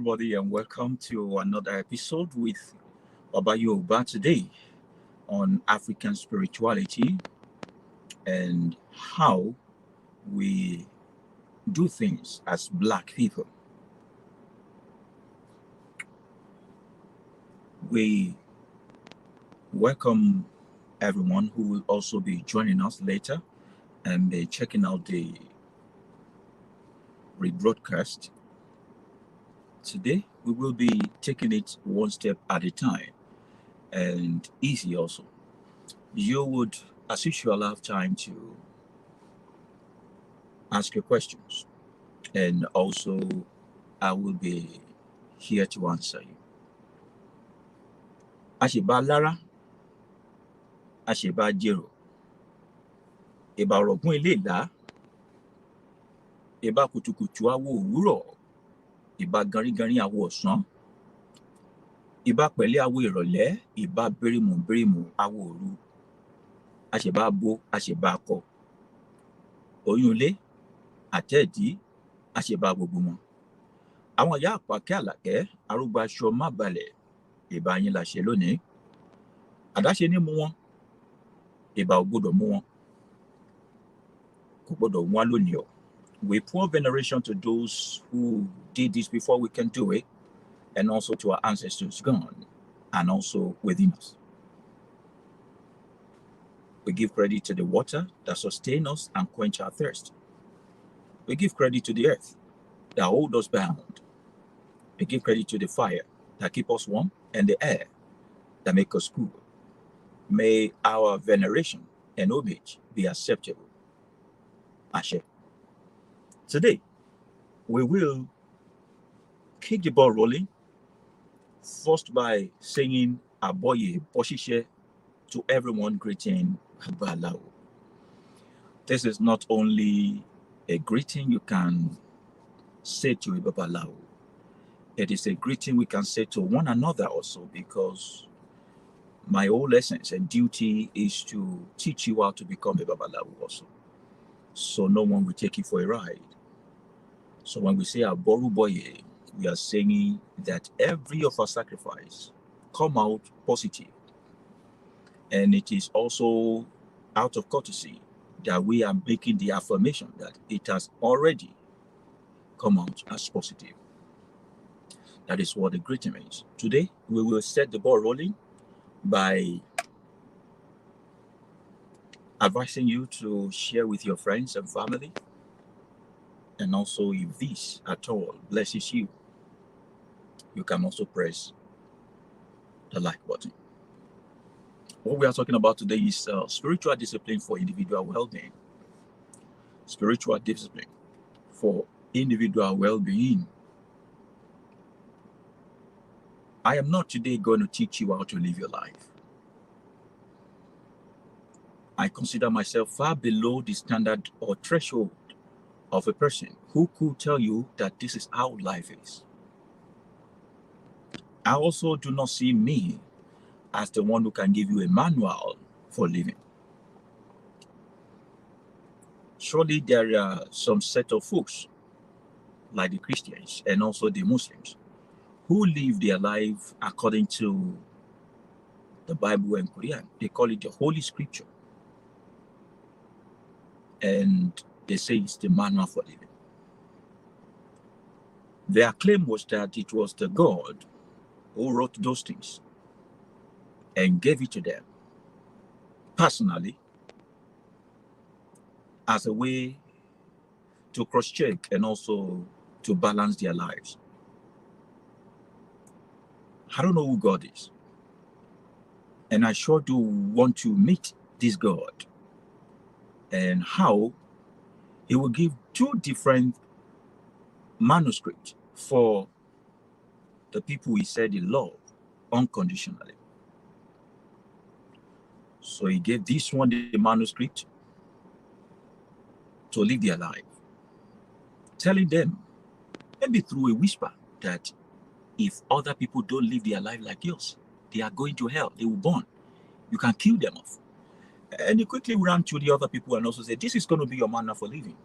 everybody, and welcome to another episode with Baba Yooba today on African spirituality and how we do things as Black people. We welcome everyone who will also be joining us later and be checking out the rebroadcast. Today, we will be taking it one step at a time and easy also. You would, as usual, have time to ask your questions, and also I will be here to answer you. Àṣìbá lára, àṣìbá jèrò, ìbà ọ̀rọ̀gún ilé ìlà, ìbà kùtùkùtù awo òwúrọ̀, ìbà ganringanrin awo ọ̀sán, ìbà pẹ̀lẹ́ awo ìrọ̀lẹ́, ìbà bérémù awo òru, àṣìbá abo, àṣìbá akọ, oyún ilé, àtẹ̀dí, àṣìbá gbogbo wọn. Àwọn ìyá Àpàkẹ́ Àlàkẹ́, arúgbó aṣọ má balẹ̀, ìbà yín la ṣe lónìí. Àdáṣe ní mú wọn, ìbà ò gbọdọ̀ mú wọn, kò gbọdọ̀ wọn lónìí o. We pour veneration to those who did this before we can do it, and also to our ancestors gone, and also within us. We give credit to the water that sustains us and quench our thirst. We give credit to the earth that holds us bound. We give credit to the fire that keeps us warm and the air that makes us cool. May our veneration and homage be acceptable. Ashe. Today, we will kick the ball rolling, first by singing Aboye Poshishe to everyone greeting Babalao. This is not only a greeting you can say to a Babalao, it is a greeting we can say to one another also, because my whole essence and duty is to teach you how to become a Babalao also. So no one will take you for a ride. So when we say Aboru Boye, we are saying that every of our sacrifice come out positive. And it is also out of courtesy that we are making the affirmation that it has already come out as positive. That is what the greeting means. Today, we will set the ball rolling by advising you to share with your friends and family. And also, if this at all blesses you, you can also press the like button. What we are talking about today is spiritual discipline for individual well-being. Spiritual discipline for individual well-being. I am not today going to teach you how to live your life. I consider myself far below the standard or threshold of a person who could tell you that this is how life is. I also do not see me as the one who can give you a manual for living. Surely there are some set of folks, like the Christians and also the Muslims, who live their life according to the Bible and Quran. They call it the Holy Scripture. And they say it's the manual for living. Their claim was that it was the God who wrote those things and gave it to them personally as a way to cross-check and also to balance their lives. I don't know who God is, and I sure do want to meet this God and how He will give two different manuscripts for the people He said He loved unconditionally. So He gave this one the manuscript to live their life, telling them, maybe through a whisper, that if other people don't live their life like yours, they are going to hell, they will burn. You can kill them off. And He quickly ran to the other people and also said, this is going to be your manner for living.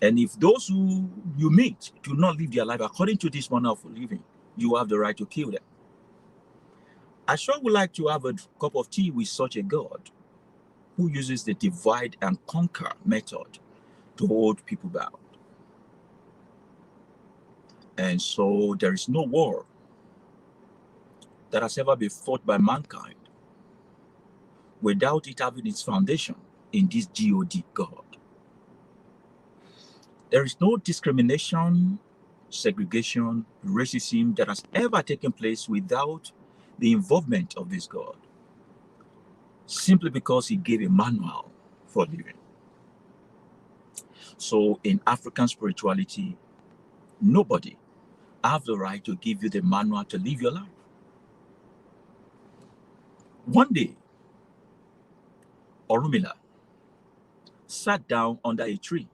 And if those who you meet do not live their life according to this manner of living, you have the right to kill them. I sure would like to have a cup of tea with such a God who uses the divide and conquer method to hold people bound. And so there is no war that has ever been fought by mankind without it having its foundation in this God. There is no discrimination, segregation, racism that has ever taken place without the involvement of this God, simply because he gave a manual for living. So in African spirituality, nobody has the right to give you the manual to live your life. One day, Orunmila sat down under a tree,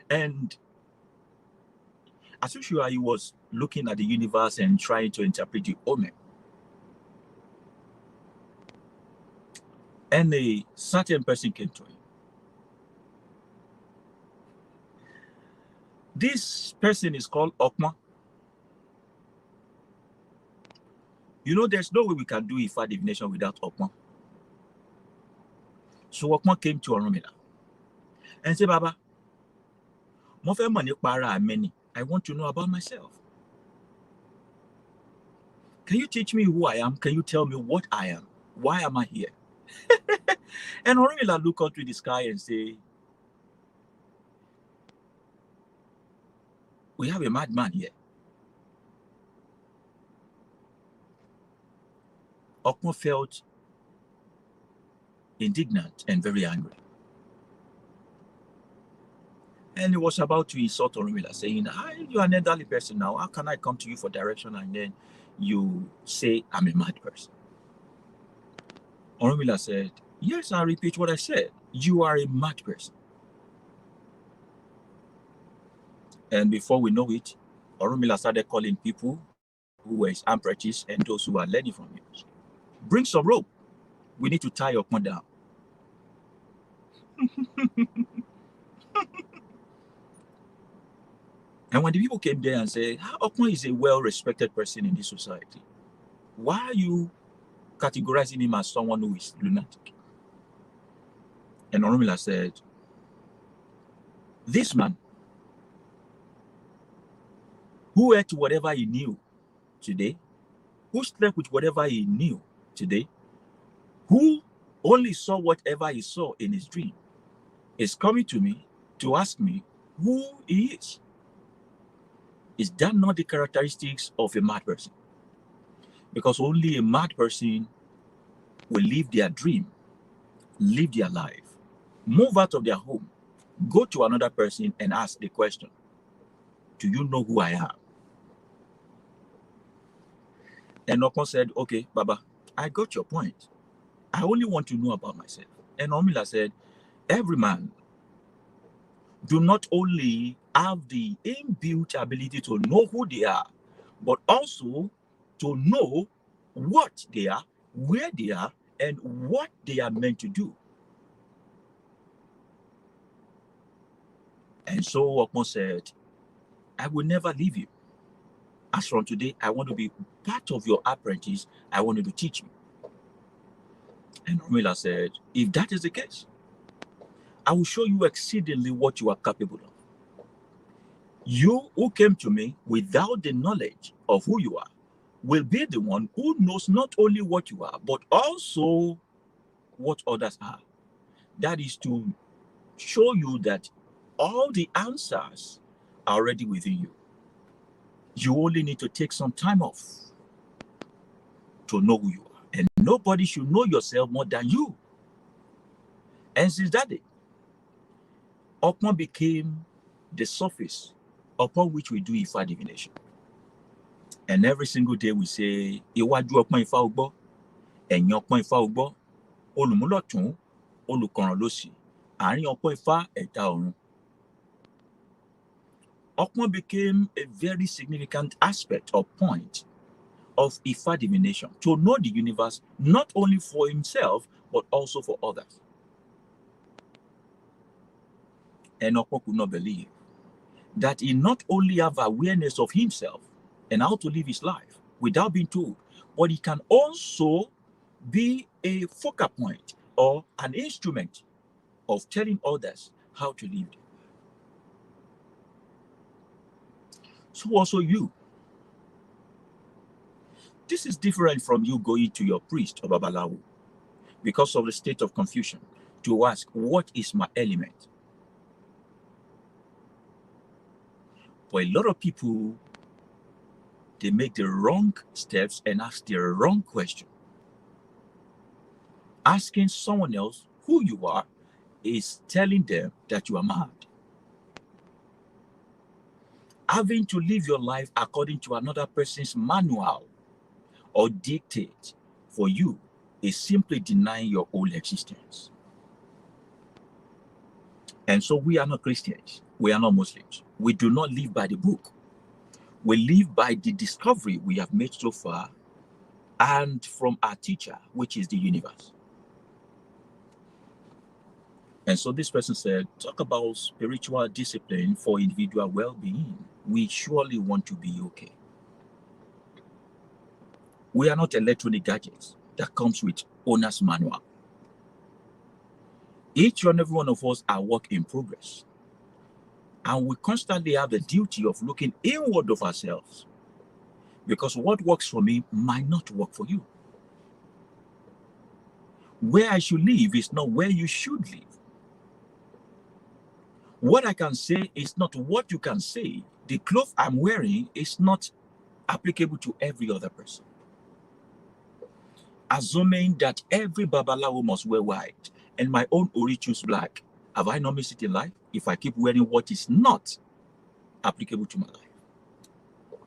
and as usual, he was looking at the universe and trying to interpret the omen. And a certain person came to him. This person is called Okma. You know, there's no way we can do Ifa divination without Okma. So Okma came to Orunmila and said, Baba, I want to know about myself. Can you teach me who I am? Can you tell me what I am? Why am I here? And Orunmila looked up to the sky and say, we have a madman here. Okma felt indignant and very angry. And he was about to insult Orunmila, saying, you are an elderly person now. How can I come to you for direction and then you say I'm a mad person? Orunmila said, yes, I repeat what I said. You are a mad person. And before we know it, Orunmila started calling people who were his apprentices and those who are learning from him. Bring some rope. We need to tie Okma down. And when the people came there and said, Okma is a well-respected person in this society, why are you categorizing him as someone who is lunatic? And Orunmila said, this man, who ate whatever he knew today, who slept with whatever he knew today, who only saw whatever he saw in his dream, is coming to me to ask me who he is. Is that not the characteristics of a mad person? Because only a mad person will live their dream, live their life, move out of their home, go to another person and ask the question, do you know who I am? And Okma said, okay, Baba, I got your point. I only want to know about myself. And Orunmila said, every man do not only have the inbuilt ability to know who they are, but also to know what they are, where they are, and what they are meant to do. And so Okma said, I will never leave you. As from today, I want to be part of your apprentice. I want you to teach me. And Orunmila said, if that is the case, I will show you exceedingly what you are capable of. You who came to me without the knowledge of who you are will be the one who knows not only what you are, but also what others are. That is to show you that all the answers are already within you. You only need to take some time off to know who you are. And nobody should know yourself more than you. And since that day, Okma became the surface upon which we do Ifa divination. And every single day we say, Iwaju Okma Ifa Ugbo, Ẹ̀yìn Okma Ifa Ugbo, Olùmúlọ̀tún, Olùkọ̀ràn lósì, Àárín Okma Ifa Ẹ̀dá Ọ̀run. Okma became a very significant aspect or point of Ifa divination, to know the universe not only for himself, but also for others. Enoch could not believe that he not only have awareness of himself and how to live his life without being told, but he can also be a focal point or an instrument of telling others how to live. So also you. This is different from you going to your priest or babalawo because of the state of confusion to ask, what is my element? For a lot of people, they make the wrong steps and ask the wrong question. Asking someone else who you are is telling them that you are mad. Having to live your life according to another person's manual or dictate for you is simply denying your own existence. And so we are not Christians. We are not Muslims. We do not live by the book. We live by the discovery we have made so far and from our teacher, which is the universe. And so this person said, talk about spiritual discipline for individual well-being. We surely want to be okay. We are not electronic gadgets that comes with owner's manual. Each and every one of us are work in progress. And we constantly have the duty of looking inward of ourselves. Because what works for me might not work for you. Where I should live is not where you should live. What I can say is not what you can say. The clothes I'm wearing is not applicable to every other person. Assuming that every babalawo must wear white and my own ori choose black, have I not missed it in life if I keep wearing what is not applicable to my life?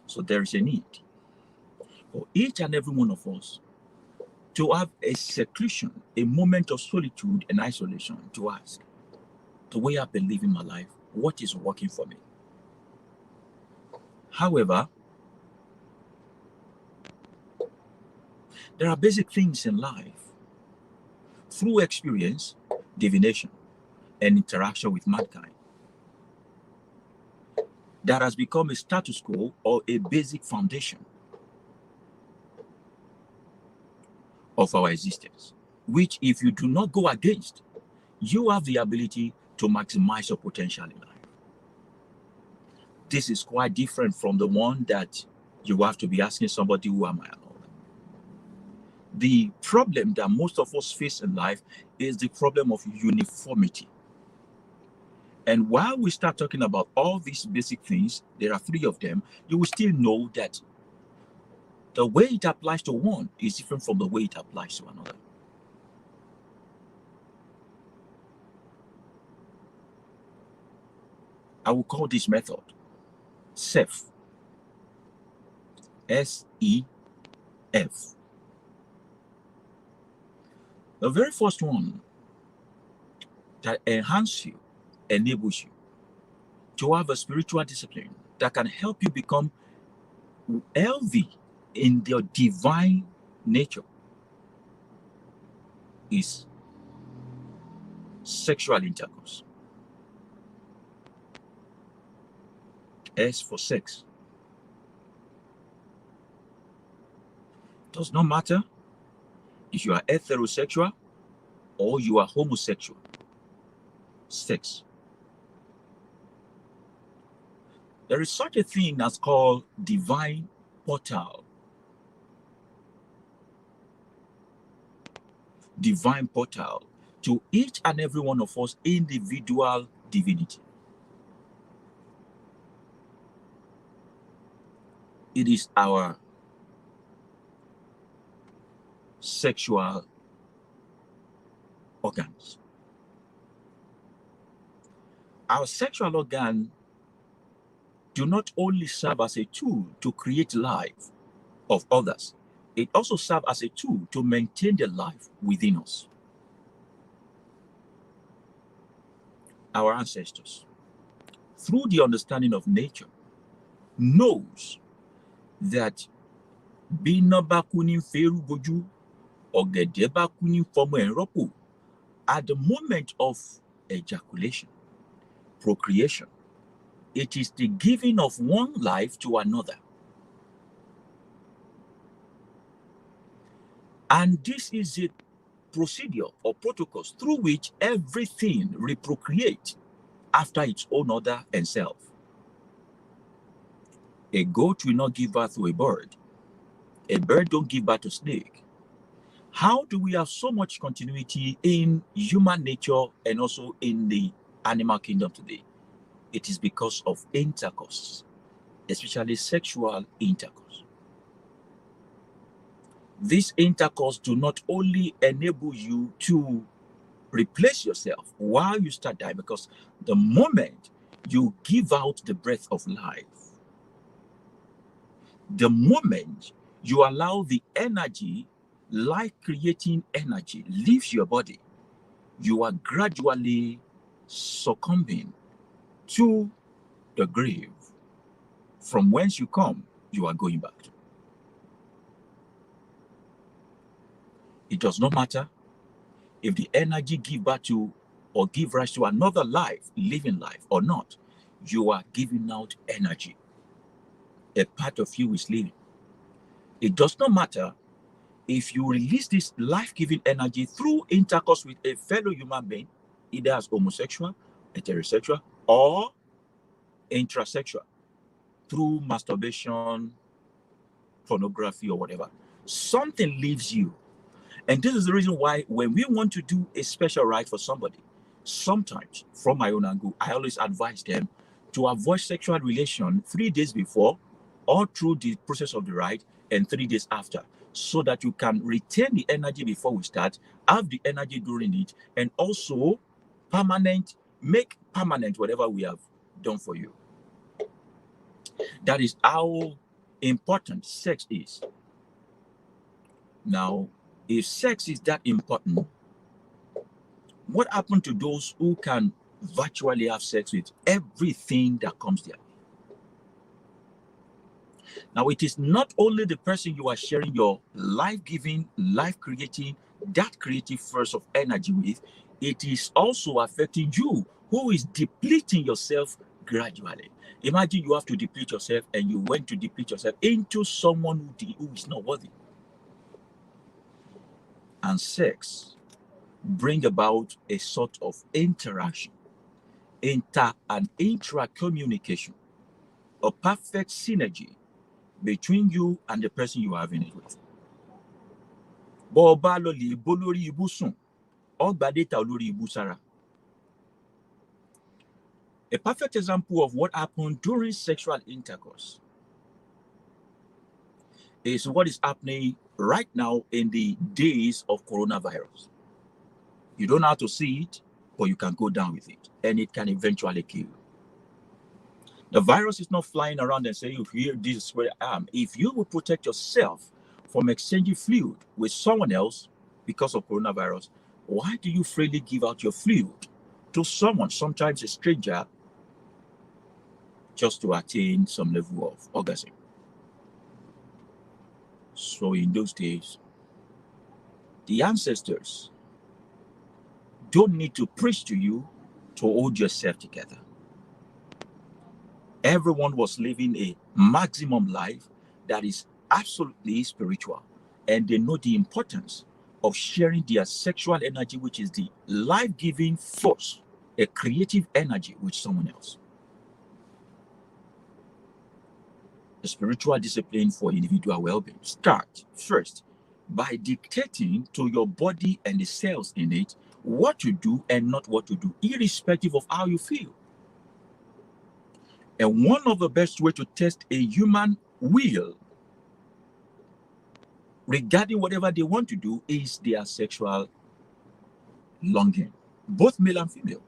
So there is a need for each and every one of us to have a seclusion, a moment of solitude and isolation to ask, the way I've been living my life, what is working for me? However, there are basic things in life through experience, divination, and interaction with mankind that has become a status quo or a basic foundation of our existence, which if you do not go against, you have the ability to maximize your potential in life. This is quite different from the one that you have to be asking somebody, who am I? And all that. The problem that most of us face in life is the problem of uniformity. And while we start talking about all these basic things, there are three of them, you will still know that the way it applies to one is different from the way it applies to another. I will call this method SEF. S-E-F. The very first one that enhances you, enables you to have a spiritual discipline that can help you become healthy in your divine nature is sexual intercourse. S for sex. Does not matter if you are heterosexual or you are homosexual. Sex. There is such a thing as called divine portal. Divine portal to each and every one of us individual divinity. It is our sexual organs. Our sexual organ do not only serve as a tool to create life of others, it also serves as a tool to maintain the life within us. Our ancestors, through the understanding of nature, knows that at the moment of ejaculation, procreation. It is the giving of one life to another. And this is a procedure or protocols through which everything reprocreates after its own order and self. A goat will not give birth to a bird. A bird don't give birth to snake. How do we have so much continuity in human nature and also in the animal kingdom today? It is because of intercourse, especially sexual intercourse. This intercourse do not only enable you to replace yourself while you start dying, because the moment you give out the breath of life, the moment you allow the energy, life-creating energy, leaves your body, you are gradually succumbing to the grave. From whence you come, you are going back to. It does not matter if the energy give birth to or give rise to another life, living life or not. You are giving out energy. A part of you is living. It does not matter if you release this life-giving energy through intercourse with a fellow human being, either as homosexual, heterosexual, or intrasexual, through masturbation, pornography, or whatever. Something leaves you. And this is the reason why when we want to do a special rite for somebody, sometimes from my own angle, I always advise them to avoid sexual relation 3 days before or through the process of the rite and 3 days after, so that you can retain the energy before we start, have the energy during it, and also make permanent whatever we have done for you. That is how important sex is. Now, if sex is that important, what happened to those who can virtually have sex with everything that comes there? Now, it is not only the person you are sharing your life-giving, life-creating, that creative force of energy with, it is also affecting you, who is depleting yourself gradually. Imagine you have to deplete yourself and you went to deplete yourself into someone who is not worthy. And sex bring about a sort of interaction, and intra-communication, a perfect synergy between you and the person you are having it with. A perfect example of what happened during sexual intercourse is what is happening right now in the days of coronavirus. You don't have to see it, but you can go down with it, and it can eventually kill you. The virus is not flying around and saying, here, this is where I am. If you will protect yourself from exchanging fluid with someone else because of coronavirus, why do you freely give out your fluid to someone, sometimes a stranger, just to attain some level of orgasm? So in those days, the ancestors don't need to preach to you to hold yourself together. Everyone was living a maximum life that is absolutely spiritual, and they know the importance of sharing their sexual energy, which is the life-giving force, a creative energy, with someone else. The spiritual discipline for individual well-being starts first by dictating to your body and the cells in it what to do and not what to do, irrespective of how you feel. And one of the best ways to test a human will regarding whatever they want to do is their sexual longing, both male and female.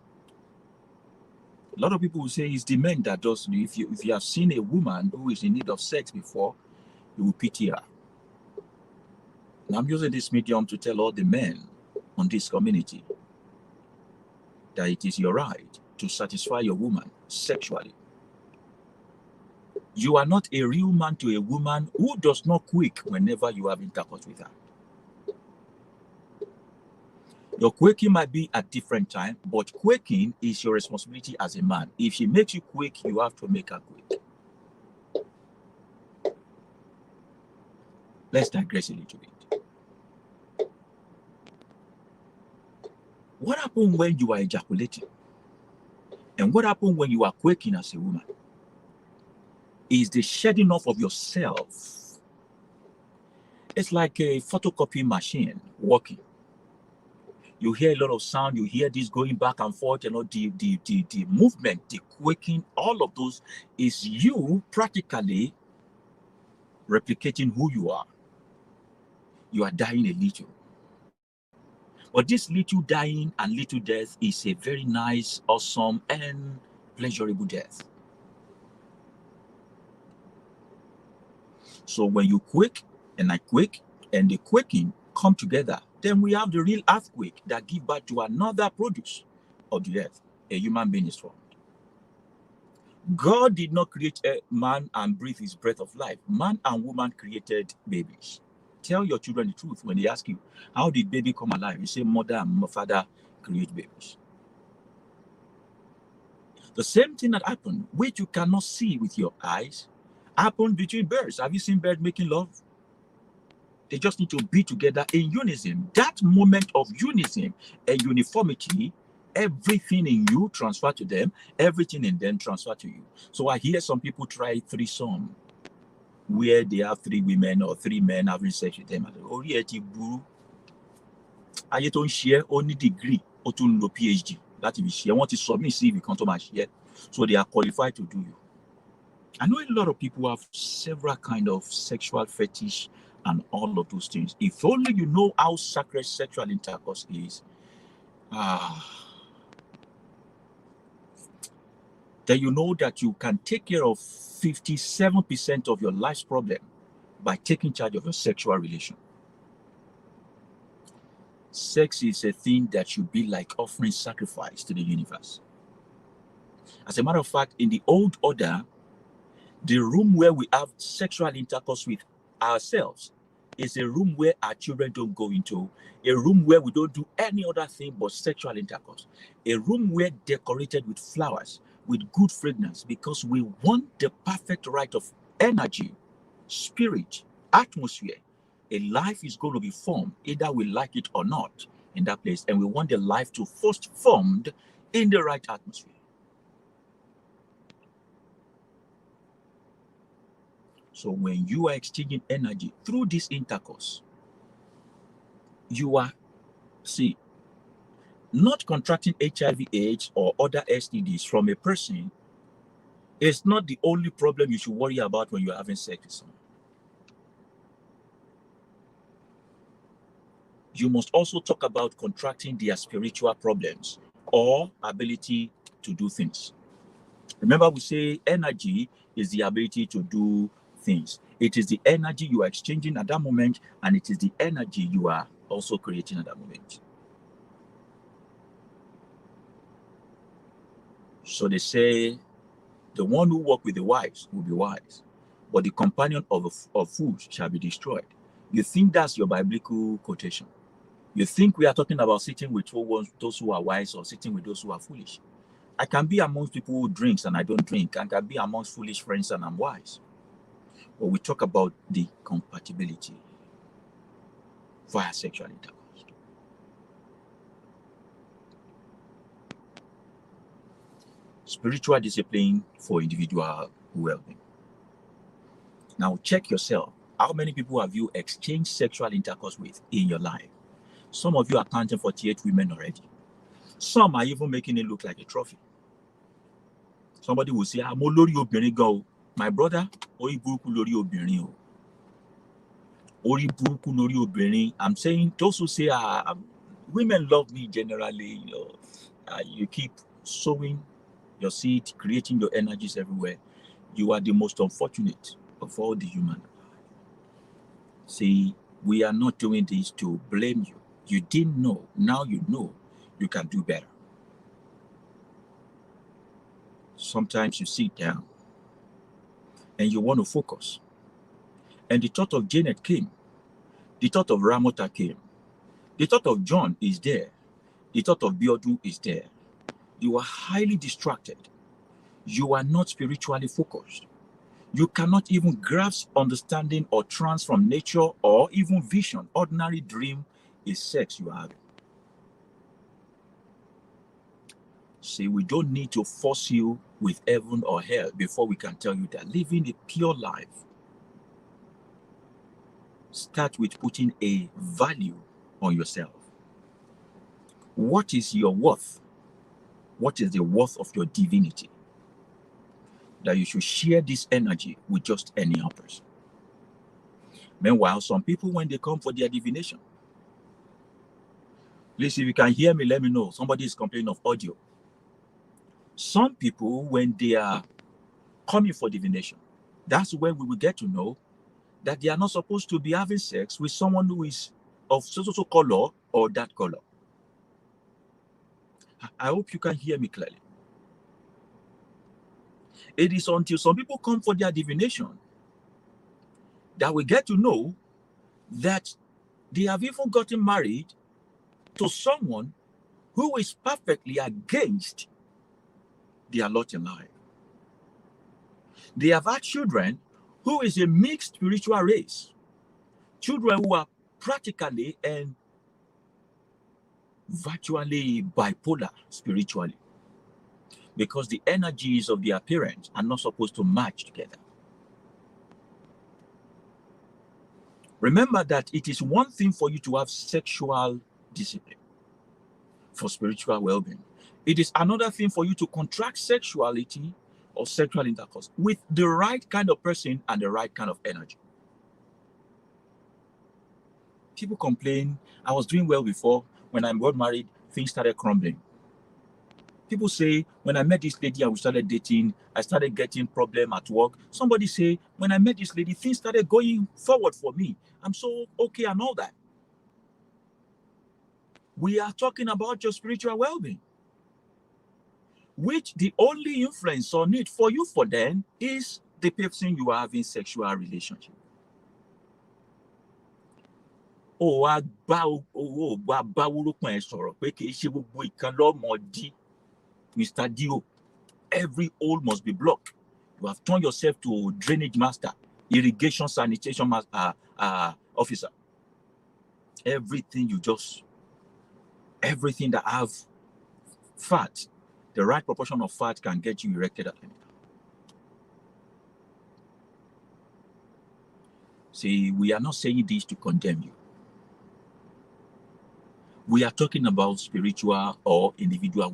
A lot of people will say it's the men that does. If you have seen a woman who is in need of sex before, you will pity her. And I'm using this medium to tell all the men on this community that it is your right to satisfy your woman sexually. You are not a real man to a woman who does not quake whenever you have intercourse with her. Your quaking might be at different time, but quaking is your responsibility as a man. If she makes you quake, you have to make her quake. Let's digress a little bit. What happens when you are ejaculating? And what happens when you are quaking as a woman? Is the shedding off of yourself. It's like a photocopy machine working. You hear a lot of sound, you hear this going back and forth, the movement, the quaking, all of those is you practically replicating who you are. You are dying a little. But this little dying and little death is a very nice, awesome, and pleasurable death. So when you quake and I quake and the quaking come together, then we have the real earthquake that give birth to another produce of the earth. A human being is formed. God did not create a man and breathe his breath of life. Man and woman created babies. Tell your children the truth when they ask you, how did baby come alive? You say mother and father create babies. The same thing that happened, which you cannot see with your eyes, happened between birds. Have you seen birds making love? They just need to be together in unison. That moment of unison and uniformity, everything in you transfer to them, everything in them transfer to you. So I hear some people try threesome, where they have 3 women or 3 men having sex with them. Ayé tó ń ṣe ó ní degree, ó tún lo PhD láti fi ṣe. Wọ́n ti submit CV kan tó máa ṣe. So they are qualified to do you. I know a lot of people have several kind of sexual fetish and all of those things. If only you know how sacred sexual intercourse is, then you know that you can take care of 57% of your life's problem by taking charge of your sexual relation. Sex is a thing that should be like offering sacrifice to the universe. As a matter of fact, in the old order, the room where we have sexual intercourse with ourselves is a room where our children don't go into, a room where we don't do any other thing but sexual intercourse, a room where decorated with flowers, with good fragrance, because we want the perfect right of energy, spirit, atmosphere. A life is going to be formed, either we like it or not, in that place, and we want the life to first formed in the right atmosphere. So when you are exchanging energy through this intercourse, you are, not contracting HIV/AIDS or other STDs from a person is not the only problem you should worry about when you're having sex with someone. You must also talk about contracting their spiritual problems or ability to do things. Remember, we say energy is the ability to do things. It is the energy you are exchanging at that moment, and it is the energy you are also creating at that moment. So they say, the one who walks with the wise will be wise, but the companion of fools shall be destroyed. You think that's your biblical quotation? You think we are talking about sitting with those who are wise or sitting with those who are foolish? I can be amongst people who drinks and I don't drink. I can be amongst foolish friends and I'm wise. But we talk about the compatibility via sexual intercourse. Spiritual discipline for individual well-being. Now check yourself. How many people have you exchanged sexual intercourse with in your life? Some of you are counting 48 women already. Some are even making it look like a trophy. Somebody will say, I'm olórí obìnrin gan o. My brother, orí burúkú lórí obìnrin o. Orí burúkú lórí obìnrin. I'm saying those who say, women love me generally, you keep sowing your seed, creating your energies everywhere. You are the most unfortunate of all the human. See, we are not doing this to blame you. You didn't know. Now you know. You can do better. Sometimes you sit down and you want to focus. And the thought of Janet came. The thought of Ramota came. The thought of John is there. The thought of Biodu is there. You are highly distracted. You are not spiritually focused. You cannot even grasp understanding or trance from nature or even vision. Ordinary dream is sex you are having. See, we don't need to force you with heaven or hell before we can tell you that living a pure life starts with putting a value on yourself. What is your worth? What is the worth of your divinity? That you should share this energy with just any other person. Meanwhile, some people, when they come for their divination, please, if you can hear me, let me know. Somebody is complaining of audio. Some people, when they are coming for divination, that's when we will get to know that they are not supposed to be having sex with someone who is of so color or that color. I hope you can hear me clearly. It is until some people come for their divination that we get to know that they have even gotten married to someone who is perfectly against their lot in life. They have had children who is a mixed spiritual race. Children who are practically and virtually bipolar spiritually, because the energies of their parents are not supposed to match together. Remember that it is one thing for you to have sexual discipline for spiritual well-being. It is another thing for you to contract sexuality or sexual intercourse with the right kind of person and the right kind of energy. People complain, I was doing well before. When I got married, things started crumbling. People say, when I met this lady and we started dating, I started getting problem at work. Somebody say, when I met this lady, things started going forward for me. I'm so okay and all that. We are talking about your spiritual well-being, which the only influence or need for you for them is the person you are having sexual relationship. Mr. Dio, every hole must be blocked. You have turned yourself to drainage master, irrigation sanitation officer. Everything that have fat, the right proportion of fat can get you erected at any time. See, we are not saying this to condemn you. We are talking about spiritual or individual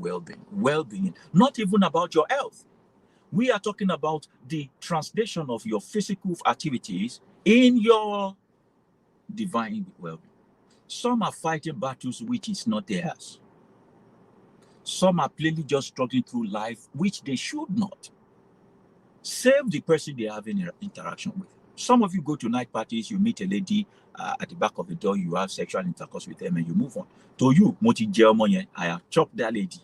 well-being, not even about your health. We are talking about the translation of your physical activities in your divine well-being. Some are fighting battles which is not theirs. Some are plainly just struggling through life, which they should not. Save the person they have an interaction with. Some of you go to night parties, you meet a lady at the back of the door, you have sexual intercourse with them and you move on. To you, I have chopped that lady.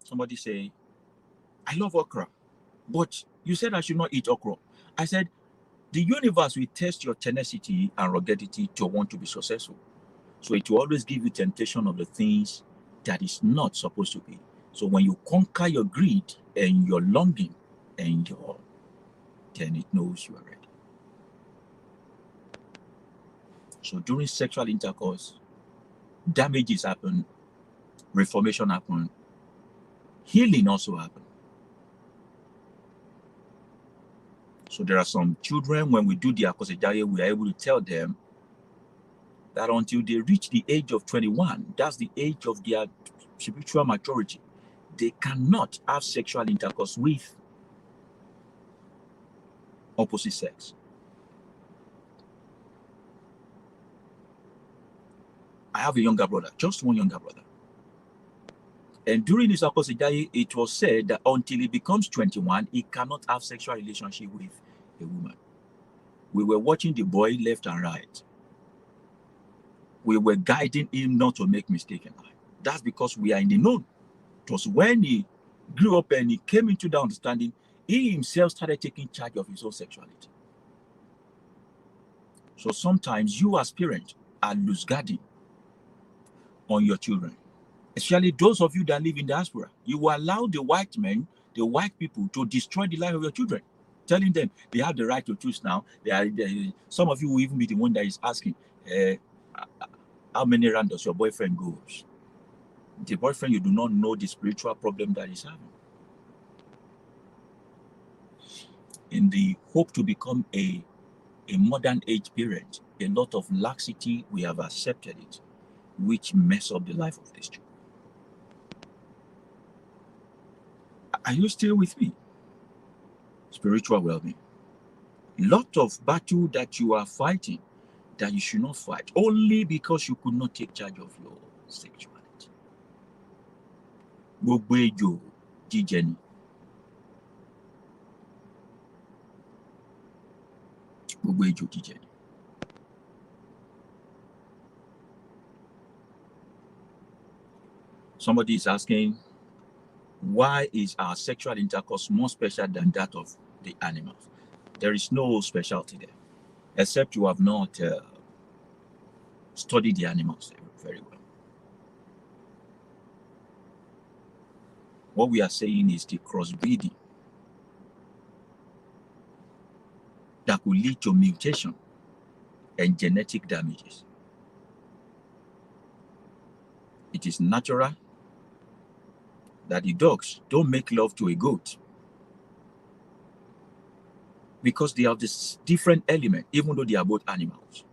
Somebody say, I love okra, but you said I should not eat okra. I said, the universe will test your tenacity and ruggedity to want to be successful. So it will always give you temptation of the things that is not supposed to be. So when you conquer your greed and your longing and then it knows you are ready. So during sexual intercourse, damages happen, reformation happen, healing also happen. So there are some children, when we do the Akosejaya, we are able to tell them that until they reach the age of 21, that's the age of their spiritual maturity, they cannot have sexual intercourse with opposite sex. I have a younger brother, just one younger brother. And during his Akosejaya, it was said that until he becomes 21, he cannot have sexual relationship with a woman. We were watching the boy left and right. We were guiding him not to make mistakes in life. That's because we are in the known. It was when he grew up and he came into the understanding, he himself started taking charge of his own sexuality. So sometimes you as parents are loose guarding on your children, especially those of you that live in diaspora. You will allow the white men, the white people, to destroy the life of your children, telling them they have the right to choose now. Some of you will even be the one that is asking, how many rounds does your boyfriend goes? The boyfriend, you do not know the spiritual problem that he's having. In the hope to become a modern age parent, a lot of laxity, we have accepted it, which mess up the life of this child. Are you still with me? Spiritual well-being. Lot of battle that you are fighting that you should not fight only because you could not take charge of your sexuality. Gbogbo ejò jíjẹ ni. Gbogbo ejò jíjẹ ni. Somebody is asking, why is our sexual intercourse more special than that of the animals? There is no specialty there, except you have not studied the animals very well. What we are saying is the crossbreeding that could lead to mutation and genetic damages. It is natural that the dogs don't make love to a goat because they have this different element, even though they are both animals.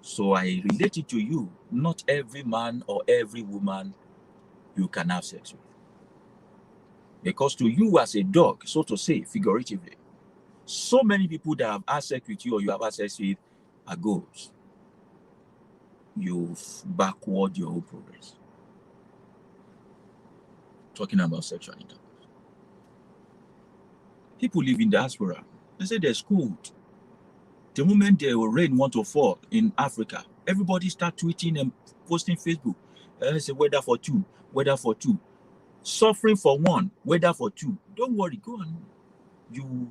So I relate it to you. Not every man or every woman you can have sex with. Because to you as a dog, so to say, figuratively, so many people that have had sex with you or you have had sex with are goats. You've backward your whole progress. Talking about sexual intercourse. People live in diaspora. They say they're schooled. The moment the rain want to fall in Africa, everybody start tweeting and posting Facebook. Say weather for two, weather for two. Suffering for one, weather for two. Don't worry, go on. You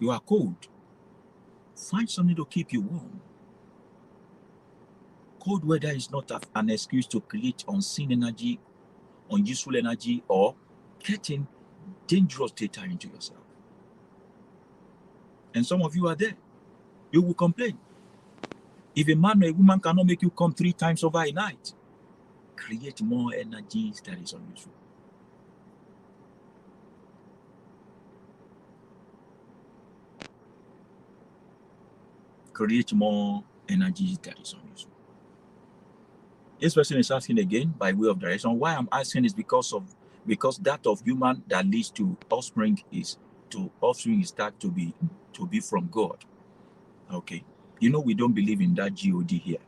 are cold. Find something to keep you warm. Cold weather is not an excuse to create unseen energy, unuseful energy, or getting dangerous data into yourself. And some of you are there. You will complain. If a man or a woman cannot make you come 3 times over a night, create more energies that is unuseful. Create more energies that is unuseful. This person is asking again by way of direction. Why I'm asking is because that of human that leads to offspring is start to be from God. Okay. You know, we don't believe in that God here.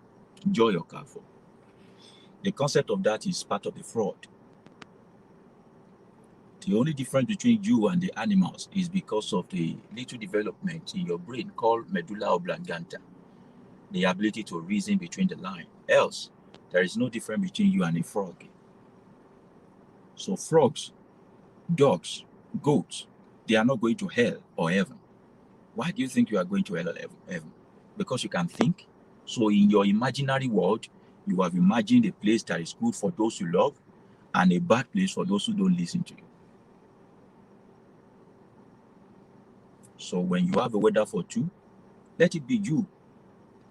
Joy or careful. The concept of that is part of the fraud. The only difference between you and the animals is because of the little development in your brain called medulla oblongata, the ability to reason between the line. Else, there is no difference between you and a frog. So frogs, dogs, goats, they are not going to hell or heaven. Why do you think you are going to hell or heaven? Because you can think. So in your imaginary world, you have imagined a place that is good for those you love and a bad place for those who don't listen to you. So when you have a weather for two, let it be you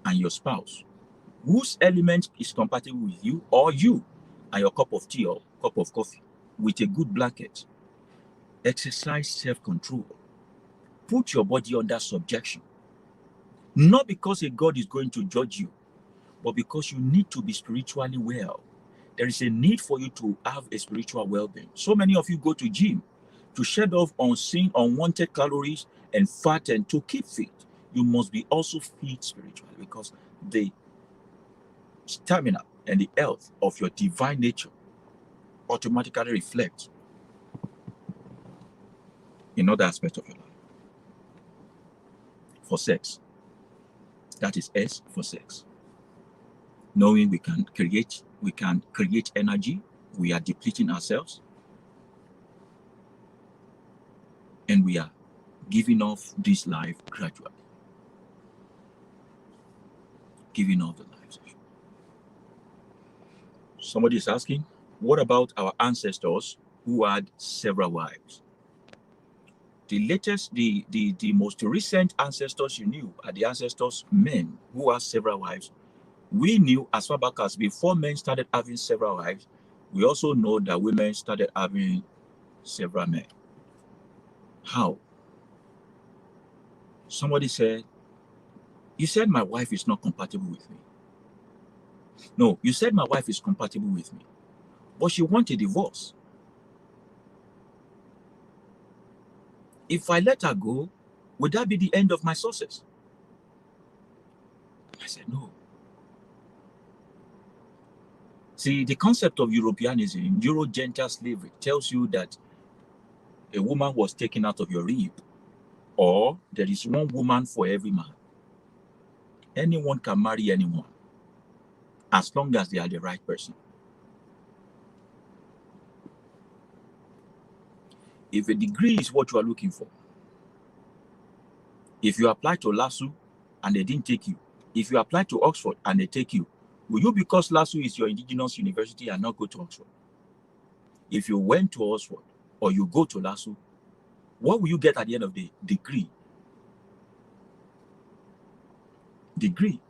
and your spouse, whose element is compatible with you, or you and your cup of tea or cup of coffee with a good blanket. Exercise self-control. Put your body under subjection. Not because a God is going to judge you, but because you need to be spiritually well. There is a need for you to have a spiritual well-being. So many of you go to gym to shed off unseen, unwanted calories and fat, and to keep fit. You must be also fit spiritually, because the stamina and the health of your divine nature automatically reflects in other aspects of your life. For sex, that is S for sex. Knowing we can create energy, we are depleting ourselves, and we are giving off this life gradually. Giving off the lives. Somebody is asking, what about our ancestors who had several wives? The latest, the most recent ancestors you knew are the ancestors, men who had several wives. We knew as far back as before men started having several wives, we also know that women started having several men. How? Somebody said, you said my wife is not compatible with me. No, you said my wife is compatible with me, but she wants a divorce. If I let her go, would that be the end of my success? I said, no. See, the concept of Europeanism, Euro-gentile slavery, tells you that a woman was taken out of your rib, or there is one woman for every man. Anyone can marry anyone, as long as they are the right person. If a degree is what you are looking for, if you apply to LASU and they didn't take you, if you apply to Oxford and they take you, will you, because LASU is your indigenous university, and not go to Oxford? If you went to Oxford or you go to LASU, what will you get at the end of the degree? Degree.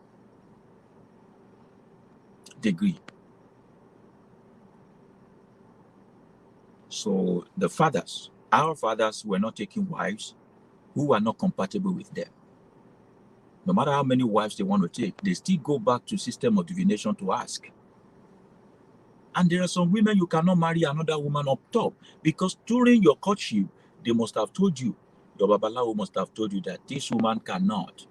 So the fathers, our fathers, were not taking wives who were not compatible with them. No matter how many wives they want to take, they still go back to system of divination to ask. And there are some women you cannot marry another woman up top, because during your courtship, they must have told you, your babalawo must have told you that this woman cannot.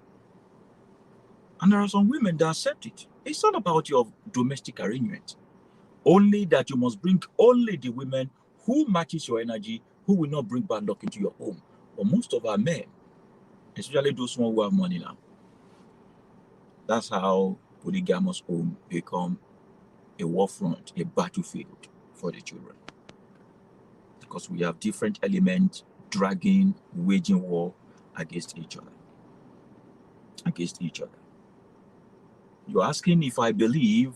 And there are some women that accept it. It's not about your domestic arrangement. Only that you must bring only the women who matches your energy, who will not bring bad luck into your home. But most of our men, especially those who have money now, that's how polygamous home become a war front, a battlefield for the children. Because we have different elements dragging, waging war against each other. You're asking if I believe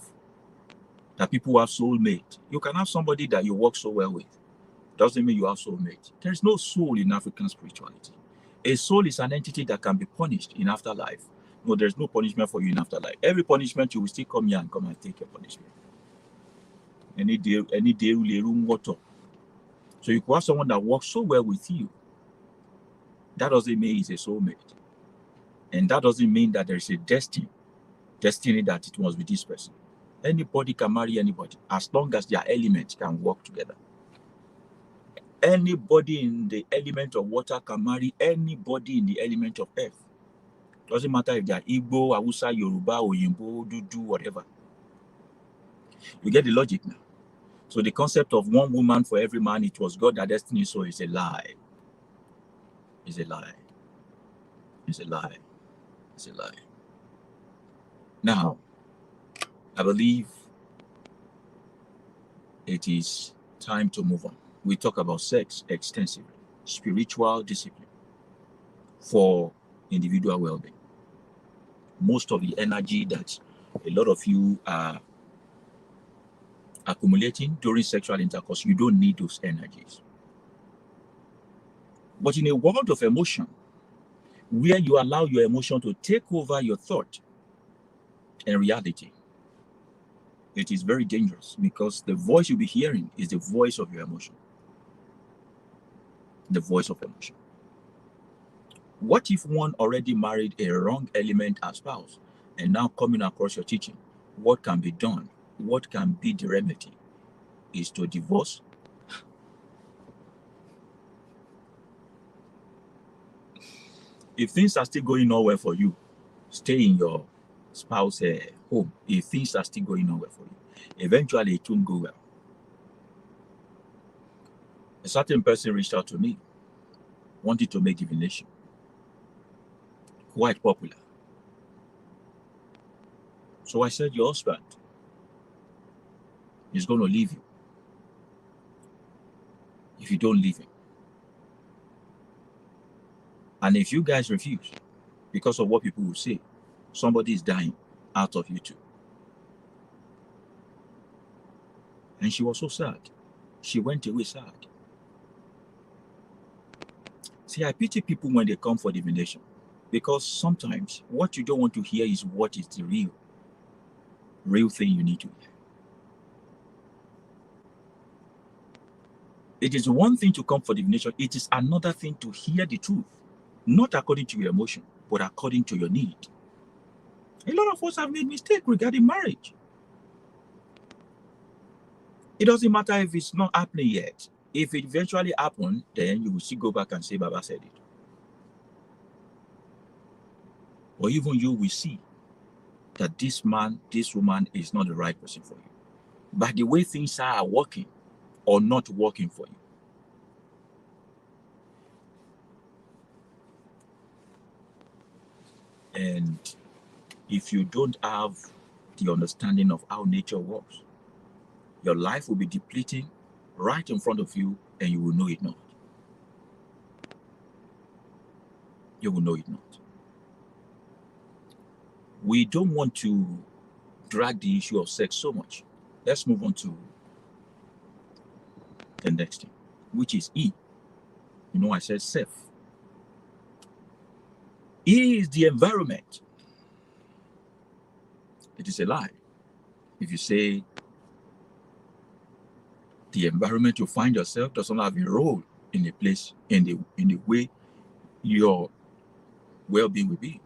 that people have soulmate. You can have somebody that you work so well with. Doesn't mean you have soulmate. There's no soul in African spirituality. A soul is an entity that can be punished in afterlife. No, there's no punishment for you in afterlife. Every punishment, you will still come here and come and take your punishment. Any day, water. So you could have someone that works so well with you. That doesn't mean he's a soulmate. And that doesn't mean that there's a destiny that it must be this person. Anybody can marry anybody, as long as their elements can work together. Anybody in the element of water can marry anybody in the element of earth. Doesn't matter if they are Igbo, Hausa, Yoruba, Oyinbo, Dudu, whatever. You get the logic now. So the concept of one woman for every man, it was God that destiny, so it's a lie. It's a lie. It's a lie. It's a lie. Now, I believe it is time to move on. We talk about sex extensively, spiritual discipline for individual well-being. Most of the energy that a lot of you are accumulating during sexual intercourse, you don't need those energies. But in a world of emotion, where you allow your emotion to take over your thought and reality, it is very dangerous, because the voice you'll be hearing is the voice of your emotion. The voice of emotion. What if one already married a wrong element as spouse, and now coming across your teaching? What can be done? What can be the remedy? Is to divorce. If things are still going nowhere for you, stay in your spouse home. If things are still going nowhere for you, eventually it won't go well. A certain person reached out to me, wanted to make divination. Quite popular. So I said, your husband is going to leave you if you don't leave him. And if you guys refuse, because of what people will say, somebody is dying out of you too. And she was so sad. She went away sad. See, I pity people when they come for divination, because sometimes what you don't want to hear is what is the real thing you need to hear. It is one thing to come for divination. It is another thing to hear the truth, not according to your emotion, but according to your need. A lot of us have made mistakes regarding marriage. It doesn't matter if it's not happening yet. If it eventually happens, then you will still go back and say, Baba said it. Or even you will see that this man, this woman is not the right person for you. By the way things are working or not working for you. And if you don't have the understanding of how nature works, your life will be depleting right in front of you, and you will know it not. You will know it not. We don't want to drag the issue of sex so much. Let's move on to the next thing, which is E. You know, I said self. E is the environment. It is a lie if you say the environment you find yourself doesn't have a role in the place, in the way your well-being will be.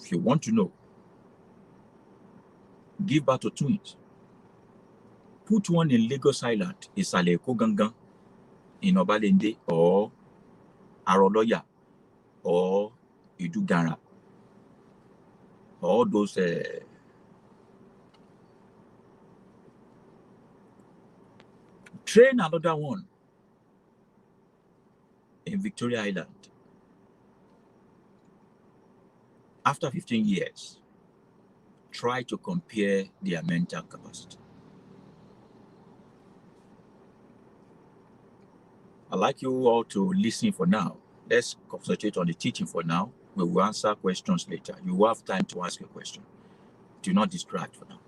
If you want to know, give birth to twins. Put one in Lagos Island, Isale Kogangan, in Obalende, or Aroloya, or Idugara, all those train another one in Victoria Island. After 15 years, try to compare their mental capacity. I'd like you all to listen for now. Let's concentrate on the teaching for now. We will answer questions later. You will have time to ask a question. Do not distract for now.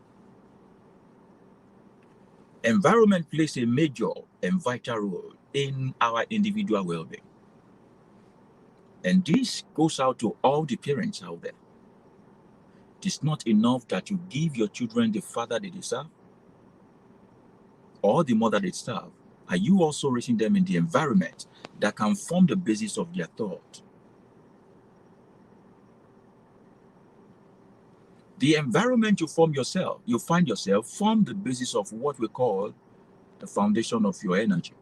Environment plays a major and vital role in our individual well-being. And this goes out to all the parents out there. It is not enough that you give your children the father they deserve or the mother they deserve. Are you also raising them in the environment that can form the basis of their thought? The environment you find yourself, form the basis of what we call the foundation of your energy.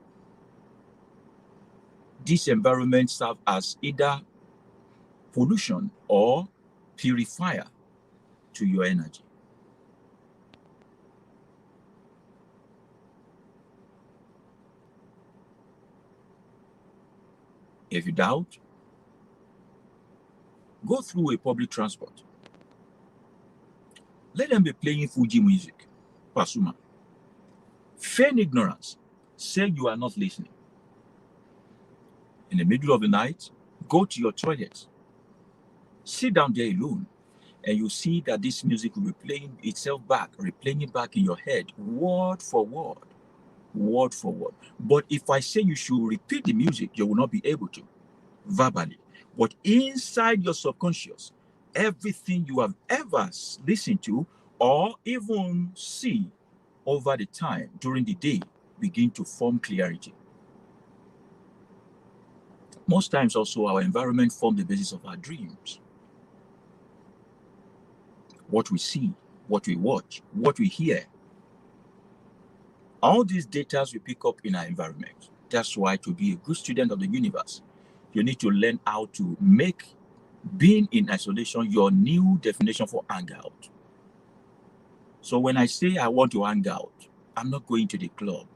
This environment serves as either pollution or purifier to your energy. If you doubt, go through a public transport. Let them be playing Fuji music, Pasuma. Feign ignorance. Say you are not listening. In the middle of the night, go to your toilet. Sit down there alone, and you see that this music will be playing itself back, replaying it back in your head, word for word. Word for word. But if I say you should repeat the music, you will not be able to, verbally. But inside your subconscious, everything you have ever listened to or even see over the time during the day begin to form clarity. Most times also our environment forms the basis of our dreams. What we see, what we watch, what we hear. All these data we pick up in our environment. That's why to be a good student of the universe, you need to learn how to make being in isolation your new definition for hang out. So when I say I want to hang out, I'm not going to the club.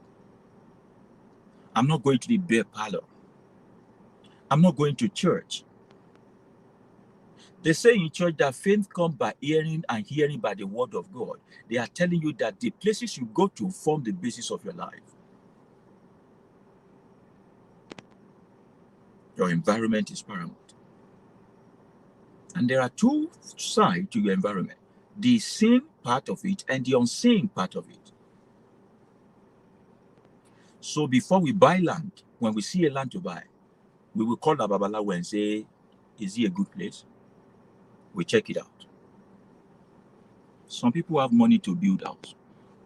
I'm not going to the beer parlor. I'm not going to church. They say in church that faith comes by hearing and hearing by the word of God. They are telling you that the places you go to form the basis of your life. Your environment is paramount. And there are two sides to your environment: the seen part of it and the unseen part of it. So before we buy land, when we see a land to buy, we will call the Babalawo and say, is it a good place? We check it out. Some people have money to build house,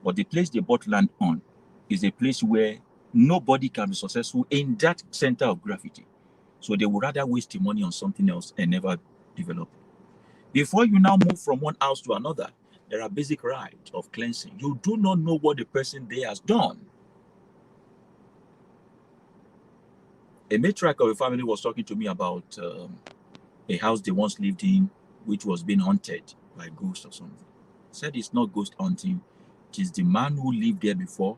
but the place they bought land on is a place where nobody can be successful in that center of gravity. So they would rather waste the money on something else and never develop. Before you now move from one house to another, there are basic rites of cleansing. You do not know what the person there has done. A matriarch of a family was talking to me about a house they once lived in, which was being haunted by ghosts or something. Said it's not ghost hunting, it is the man who lived there before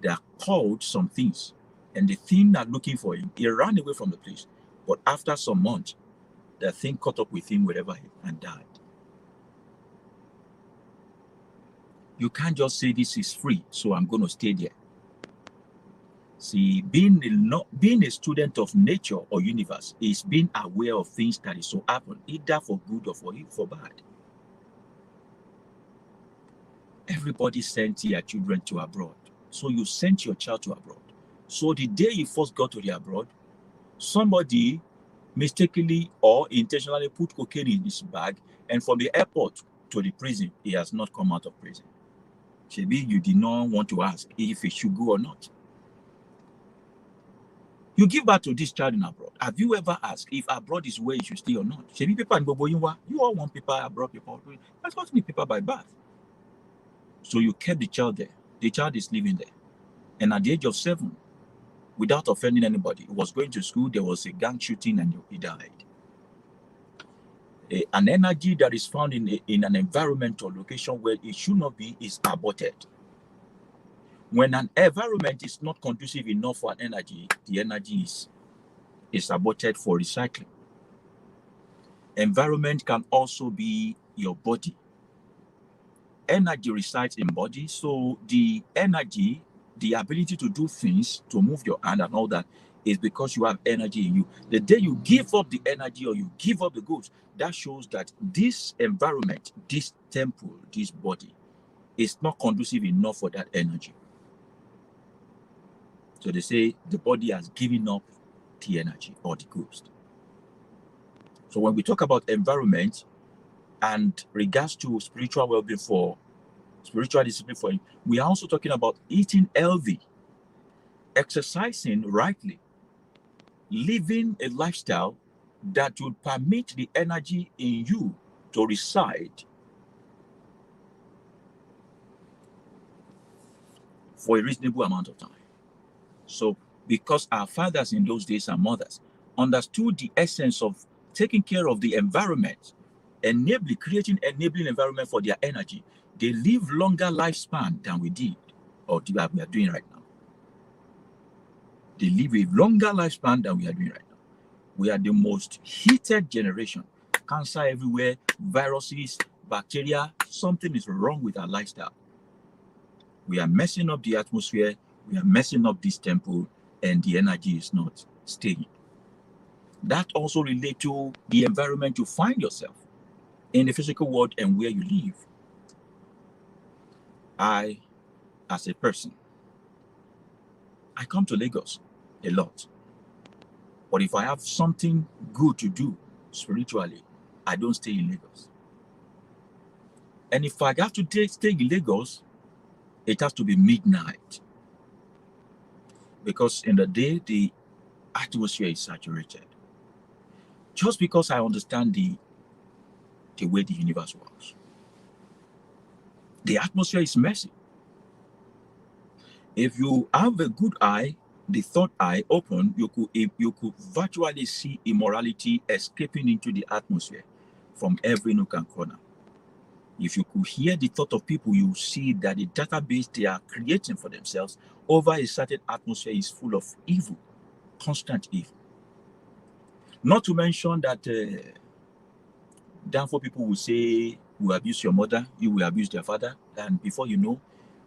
that called some things, and the thing are looking for him. He ran away from the place, but after some months, the thing caught up with him wherever he and died. You can't just say this is free, so I'm going to stay there. See, being a student of nature or universe is being aware of things that is so happen, either for good or for bad. Everybody sent their children to abroad. So you sent your child to abroad. So the day you first got to the abroad, somebody mistakenly or intentionally put cocaine in his bag, and from the airport to the prison, he has not come out of prison. Maybe you did not want to ask if he should go or not. You give birth to this child in abroad. Have you ever asked if abroad is where you should stay or not? You all want people abroad, people. That's what me people by birth. So you kept the child there. The child is living there. And at the age of 7, without offending anybody, he was going to school, there was a gang shooting and he died. An energy that is found in an environmental location where it should not be is aborted. When an environment is not conducive enough for an energy, the energy is aborted for recycling. Environment can also be your body. Energy resides in body, so the energy, the ability to do things, to move your hand and all that, is because you have energy in you. The day you give up the energy or you give up the goods, that shows that this environment, this temple, this body, is not conducive enough for that energy. So they say the body has given up the energy or the ghost. So when we talk about environment and regards to spiritual well-being for spiritual discipline for him, we are also talking about eating healthy, exercising rightly, living a lifestyle that will permit the energy in you to reside for a reasonable amount of time. So because our fathers in those days and mothers understood the essence of taking care of the environment, creating enabling environment for their energy, they live longer lifespan than we did, or we are doing right now. They live a longer lifespan than we are doing right now. We are the most heated generation. Cancer everywhere, viruses, bacteria. Something is wrong with our lifestyle. We are messing up the atmosphere. We are messing up this temple, and the energy is not staying. That also relates to the environment you find yourself in the physical world and where you live. I, as a person, I come to Lagos a lot. But if I have something good to do spiritually, I don't stay in Lagos. And if I have to stay in Lagos, it has to be midnight. Because in the day, the atmosphere is saturated. Just because I understand the way the universe works. The atmosphere is messy. If you have a good eye, the third eye open, you could virtually see immorality escaping into the atmosphere from every nook and corner. If you could hear the thought of people, you see that the database they are creating for themselves over a certain atmosphere is full of evil, constant evil. Not to mention that downfall people will say, you abuse your mother, you will abuse their father, and before you know,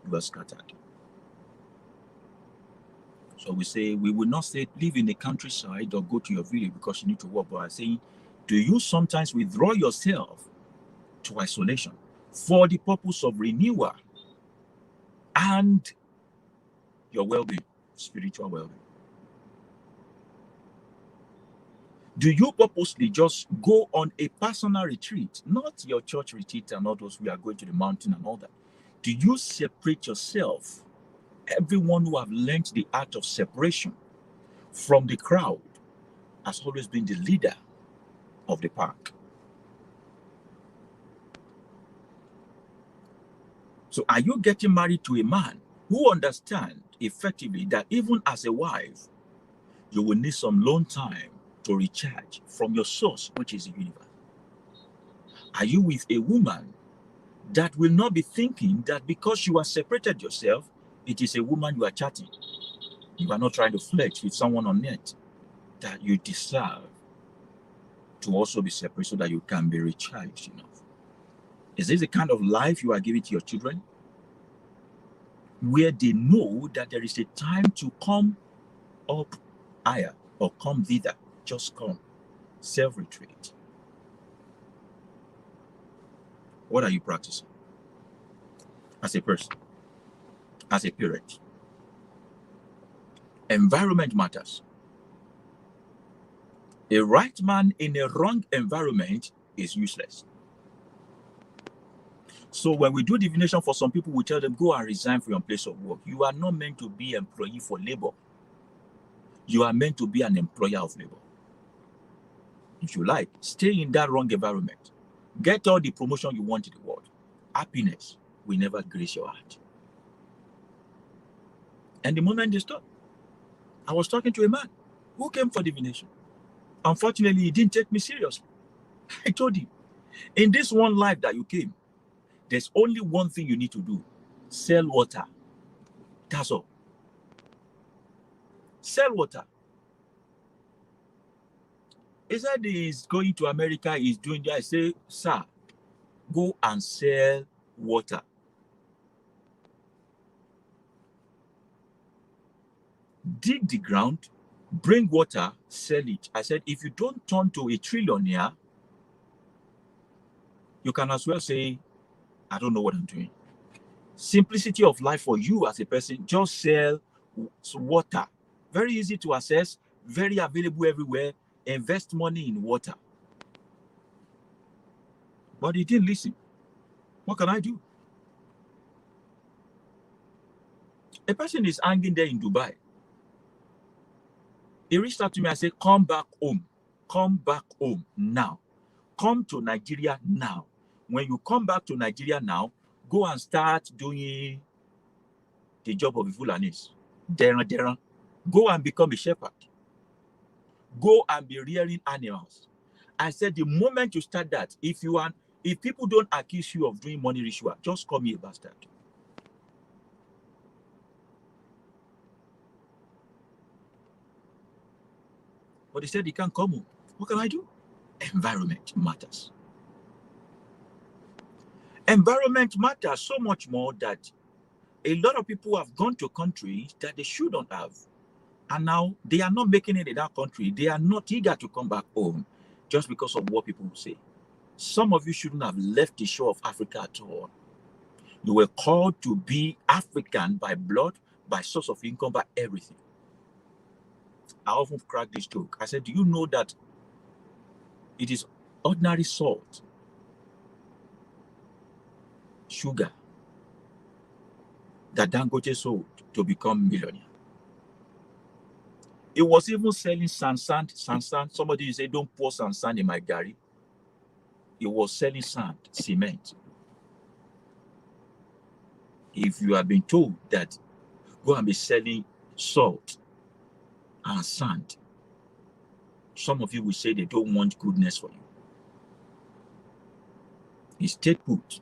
you are scattered. So we say, we will not say live in the countryside or go to your village because you need to work, but I'm saying, do you sometimes withdraw yourself to isolation for the purpose of renewal and your well-being, spiritual well-being? Do you purposely just go on a personal retreat, not your church retreat and all those we are going to the mountain and all that? Do you separate yourself? Everyone who have learned the art of separation from the crowd has always been the leader of the pack. So are you getting married to a man who understands effectively that even as a wife, you will need some alone time to recharge from your source, which is the universe? Are you with a woman that will not be thinking that because you have separated yourself, it is a woman you are chatting? You are not trying to flirt with someone on net, that you deserve to also be separate so that you can be recharged enough. Is this the kind of life you are giving to your children, where they know that there is a time to come up higher or come thither? Just come, self-retreat. What are you practicing as a person, as a parent? Environment matters. A right man in a wrong environment is useless. So when we do divination for some people, we tell them, go and resign from your place of work. You are not meant to be an employee for labor. You are meant to be an employer of labor. If you like, stay in that wrong environment. Get all the promotion you want in the world. Happiness will never grace your heart. And the moment they stop, I was talking to a man who came for divination. Unfortunately, he didn't take me seriously. I told him, in this one life that you came, there's only one thing you need to do. Sell water. That's all. Sell water. He said he's going to America, he's doing that. I say, sir, go and sell water. Dig the ground, bring water, sell it. I said, if you don't turn to a trillionaire, you can as well say, I don't know what I'm doing. Simplicity of life for you as a person, just sell water. Very easy to access, very available everywhere. Invest money in water. But he didn't listen. What can I do? A person is hanging there in Dubai. He reached out to me and said, come back home. Come back home now. Come to Nigeria now. When you come back to Nigeria now, go and start doing the job of a Fulanese. Go and become a shepherd. Go and be rearing animals. I said, the moment you start that, if people don't accuse you of doing money ritual, just call me a bastard. But he said he can't come home. What can I do? Environment matters. Environment matters so much more that a lot of people have gone to countries that they shouldn't have. And now they are not making it in that country. They are not eager to come back home just because of what people say. Some of you shouldn't have left the shore of Africa at all. You were called to be African by blood, by source of income, by everything. I often crack this joke. I said, do you know that it is ordinary salt, sugar, that Dangote sold to become millionaire? It was even selling sand. Somebody said, don't pour sand in my gari. It was selling sand, cement. If you have been told that go and be selling salt and sand, some of you will say they don't want goodness for you. He stayed put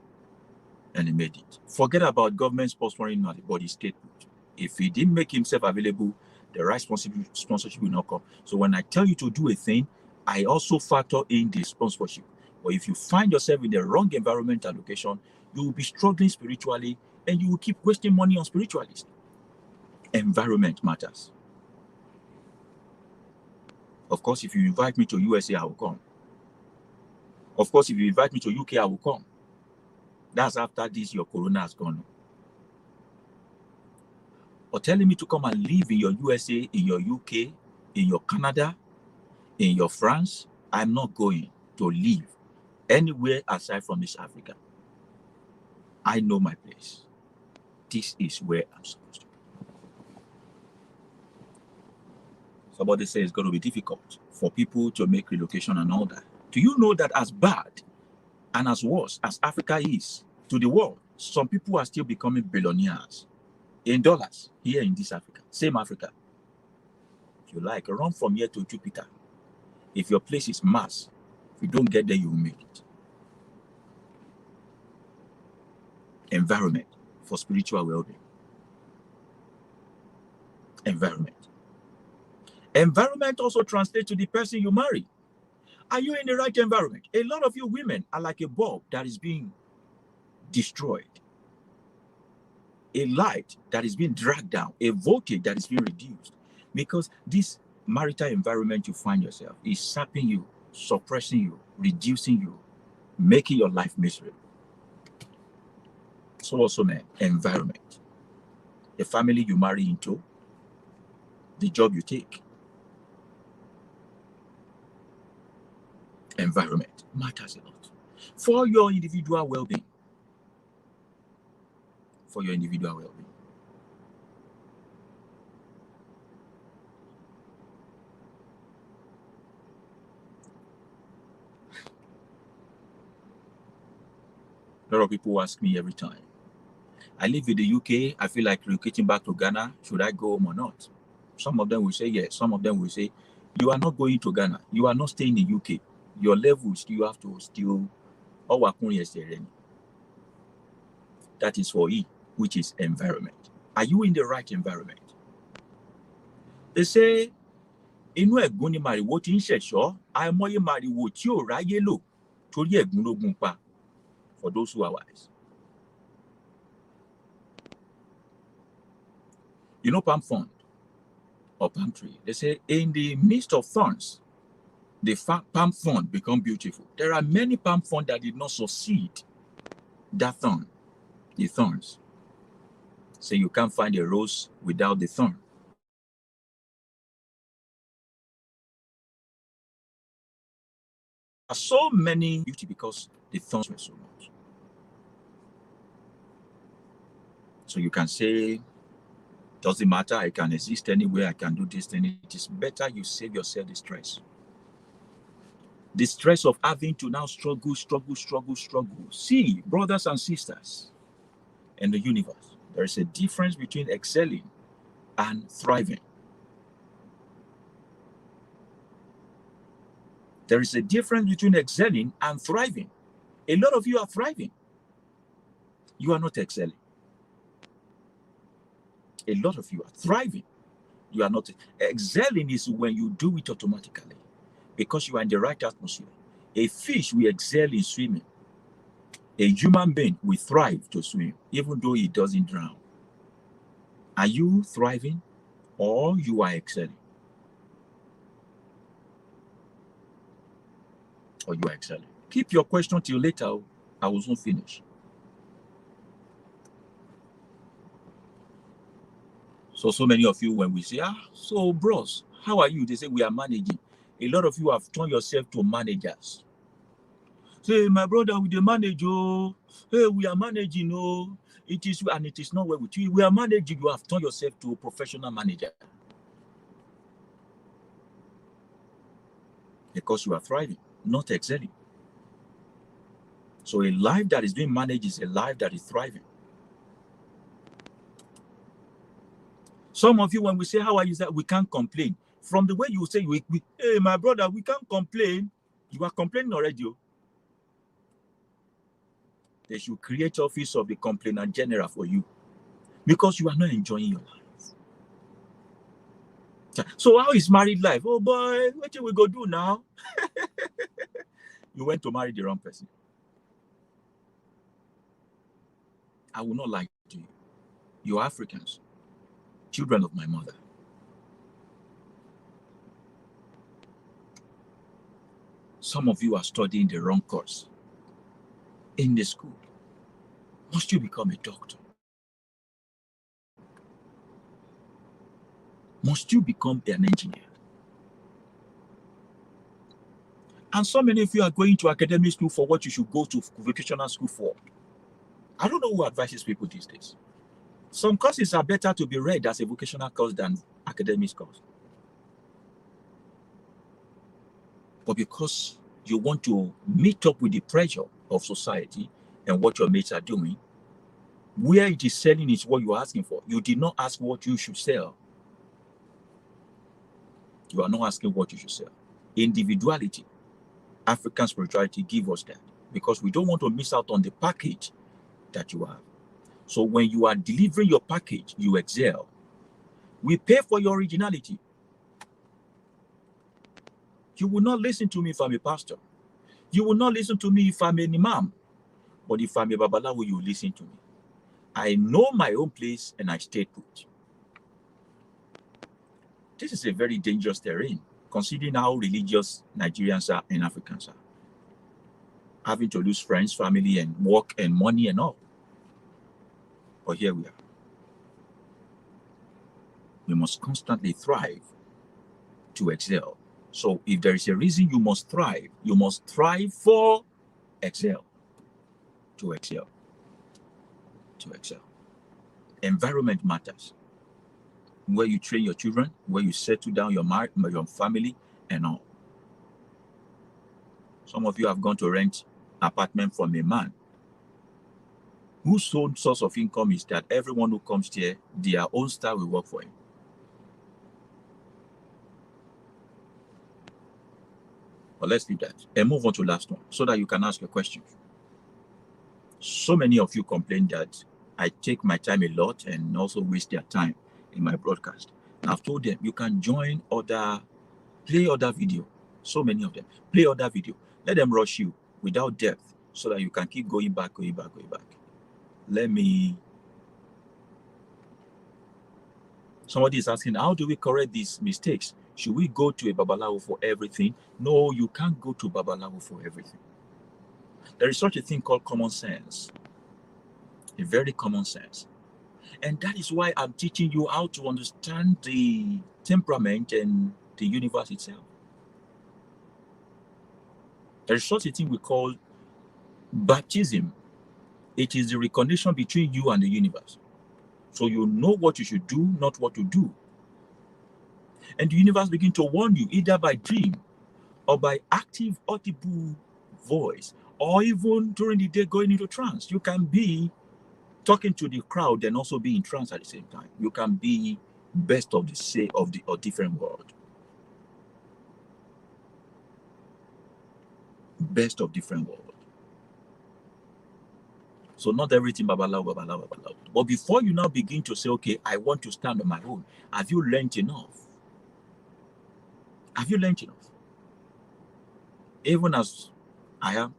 and he made it. Forget about government sponsoring money, but he stayed put. If he didn't make himself available, the right sponsorship will not come. So when I tell you to do a thing, I also factor in the sponsorship. But if you find yourself in the wrong environment and location, you will be struggling spiritually and you will keep wasting money on spiritualists. Environment matters. Of course, if you invite me to USA, I will come. Of course, if you invite me to UK, I will come. That's after this, your corona has gone. Or telling me to come and live in your USA, in your UK, in your Canada, in your France, I'm not going to live anywhere aside from East Africa. I know my place. This is where I'm supposed to be. Somebody says it's going to be difficult for people to make relocation and all that. Do you know that as bad and as worse as Africa is to the world, some people are still becoming billionaires in dollars here in this Africa, same Africa. If you like, run from here to Jupiter. If your place is Mars, if you don't get there, you will make it. Environment for spiritual well-being. Environment. Environment also translates to the person you marry. Are you in the right environment? A lot of you women are like a bulb that is being destroyed. A light that is being dragged down. A voltage that is being reduced. Because this marital environment you find yourself is sapping you, suppressing you, reducing you, making your life miserable. So also, man, environment. The family you marry into, the job you take. Environment matters a lot for your individual well-being. For your individual well-being. A lot of people ask me every time. I live in the UK. I feel like relocating back to Ghana. Should I go home or not? Some of them will say yes. Some of them will say, you are not going to Ghana. You are not staying in UK. Your levels, you have to still. That is for E, which is environment. Are you in the right environment? They say, inú ẹ̀gún ni màrìwò ti ń ṣẹ̀ṣọ́, àìmọye màrìwò tí ò ráyé lò torí ẹ̀gún ló gún pa. For those who are wise. You know palm frond or palm tree? They say in the midst of thorns, the palm frond become beautiful. There are many palm frond that did not succeed that thorn, the thorns. So you can't find a rose without the thorn. There are so many beauty because the thorns were so much. So you can say, doesn't matter, I can exist anywhere, I can do this thing. It is better you save yourself the stress. The stress of having to now struggle. See, brothers and sisters in the universe, there is a difference between excelling and thriving. There is a difference between excelling and thriving. A lot of you are thriving. You are not excelling. A lot of you are thriving. You are not. Excelling is when you do it automatically because you are in the right atmosphere. A fish will excel in swimming. A human being will thrive to swim, even though he doesn't drown. Are you thriving or you are excelling? Or you are excelling? Keep your question till later. I will soon finish. So many of you, when we say, so bros, how are you? They say, we are managing. A lot of you have turned yourself to managers. Say, my brother, we the manage, oh. Hey, we are managing, oh. It is, and it is not well with you. We are managing. You have turned yourself to a professional manager. Because you are thriving, not excelling. So a life that is being managed is a life that is thriving. Some of you, when we say, how are you, that we can't complain. From the way you say, hey, my brother, we can't complain. You are complaining already. They should create office of the complainer general for you because you are not enjoying your life. So how is married life? Oh boy, what do we go do now? You went to marry the wrong person. I will not lie to you. You are Africans, children of my mother. Some of you are studying the wrong course in the school. Must you become a doctor? Must you become an engineer? And so many of you are going to academic school for what you should go to vocational school for. I don't know who advises people these days. Some courses are better to be read as a vocational course than academic course. But because you want to meet up with the pressure of society and what your mates are doing, where it is selling is what you're asking for. You did not ask what you should sell. You are not asking what you should sell. Individuality, African spirituality give us that, because we don't want to miss out on the package that you have. So when you are delivering your package, you excel. We pay for your originality. You will not listen to me if I'm a pastor. You will not listen to me if I'm an imam. But if I'm a babalawo, you will listen to me. I know my own place and I stayed put. This is a very dangerous terrain, considering how religious Nigerians are and Africans are. Having to lose friends, family, and work and money and all. But here we are. We must constantly thrive to excel. So if there is a reason you must thrive for excel. To excel. To excel. Environment matters. Where you train your children, where you settle down your family and all. Some of you have gone to rent apartment from a man whose sole source of income is that everyone who comes here, their own star will work for him. But let's leave that and move on to the last one so that you can ask your questions. So many of you complain that I take my time a lot and also waste their time in my broadcast. And I've told them you can join play other video. So many of them. Play other video. Let them rush you without depth so that you can keep going back. Somebody is asking, how do we correct these mistakes? Should we go to a babalawo for everything? No, you can't go to babalawo for everything. There is such a thing called common sense. A very common sense. And that is why I'm teaching you how to understand the temperament and the universe itself. There is such a thing we call baptism. It is the recognition between you and the universe. So you know what you should do, not what to do. And the universe begins to warn you either by dream or by active audible voice, or even during the day going into trance. You can be talking to the crowd and also be in trance at the same time. You can be best of the different world. Best of different world. So not everything babalawo. But before you now begin to say, okay, I want to stand on my own, have you learned enough? Have you learned enough? Even as I am,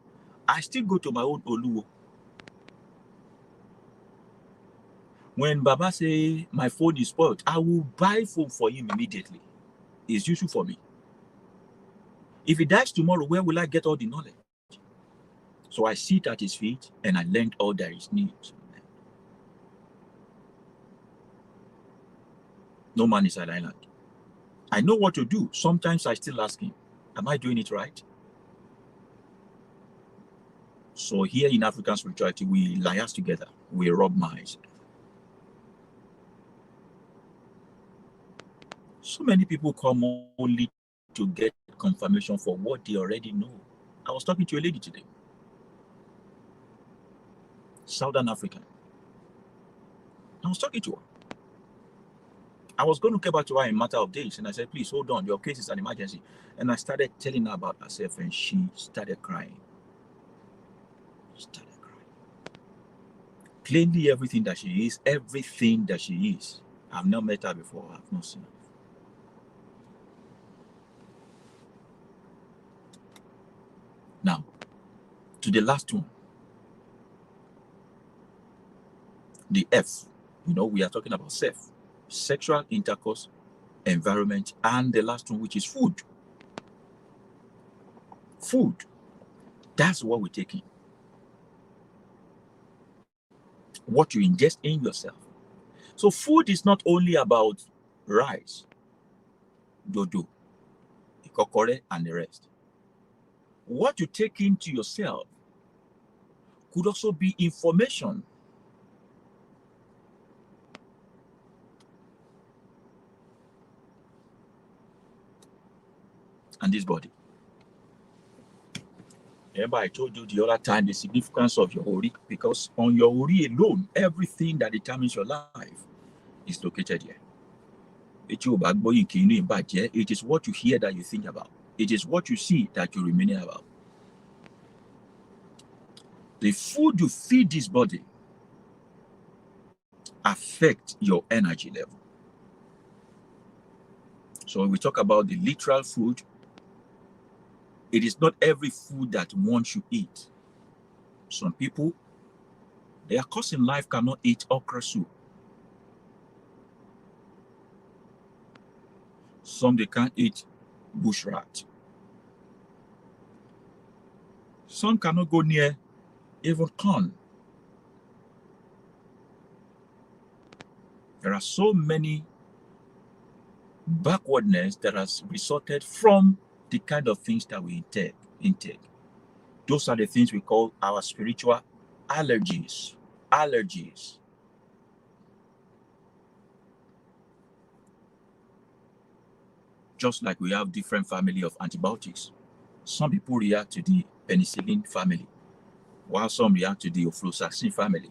I still go to my own Oluwo. When Baba say my phone is spoiled, I will buy phone for him immediately. It's useful for me. If he dies tomorrow, where will I get all the knowledge? So I sit at his feet and I learned all there is need. No man is an island. I know what to do. Sometimes I still ask him, am I doing it right? So here in African spirituality, we liars together. We rub minds. So many people come only to get confirmation for what they already know. I was talking to a lady today. Southern African. I was talking to her. I was going to get back to her in a matter of days. And I said, please hold on. Your case is an emergency. And I started telling her about herself and she started crying. Plainly everything that she is. I've not met her before. I've not seen her. Now, to the last one. The F. We are talking about self. Sexual intercourse, environment, and the last one, which is food. Food, that's what we take in. What you ingest in yourself. So food is not only about rice, dodo, ikokore, and the rest. What you take into yourself could also be information. And this body. Remember, I told you the other time the significance of your ori, because on your ori alone, everything that determins your life is located here. It is what you hear that you think about. It is what you see that you remain about. The food you feed this body affects your energy level. So when we talk about the literal food, it is not every food that once you eat. Some people, their course in life cannot eat okra soup. Some they can't eat bush rat. Some cannot go near even corn. There are so many backwardness that has resulted from the kind of things that we intake. Those are the things we call our spiritual allergies. Allergies. Just like we have different family of antibiotics. Some people react to the penicillin family, while some react to the ofloxacin family.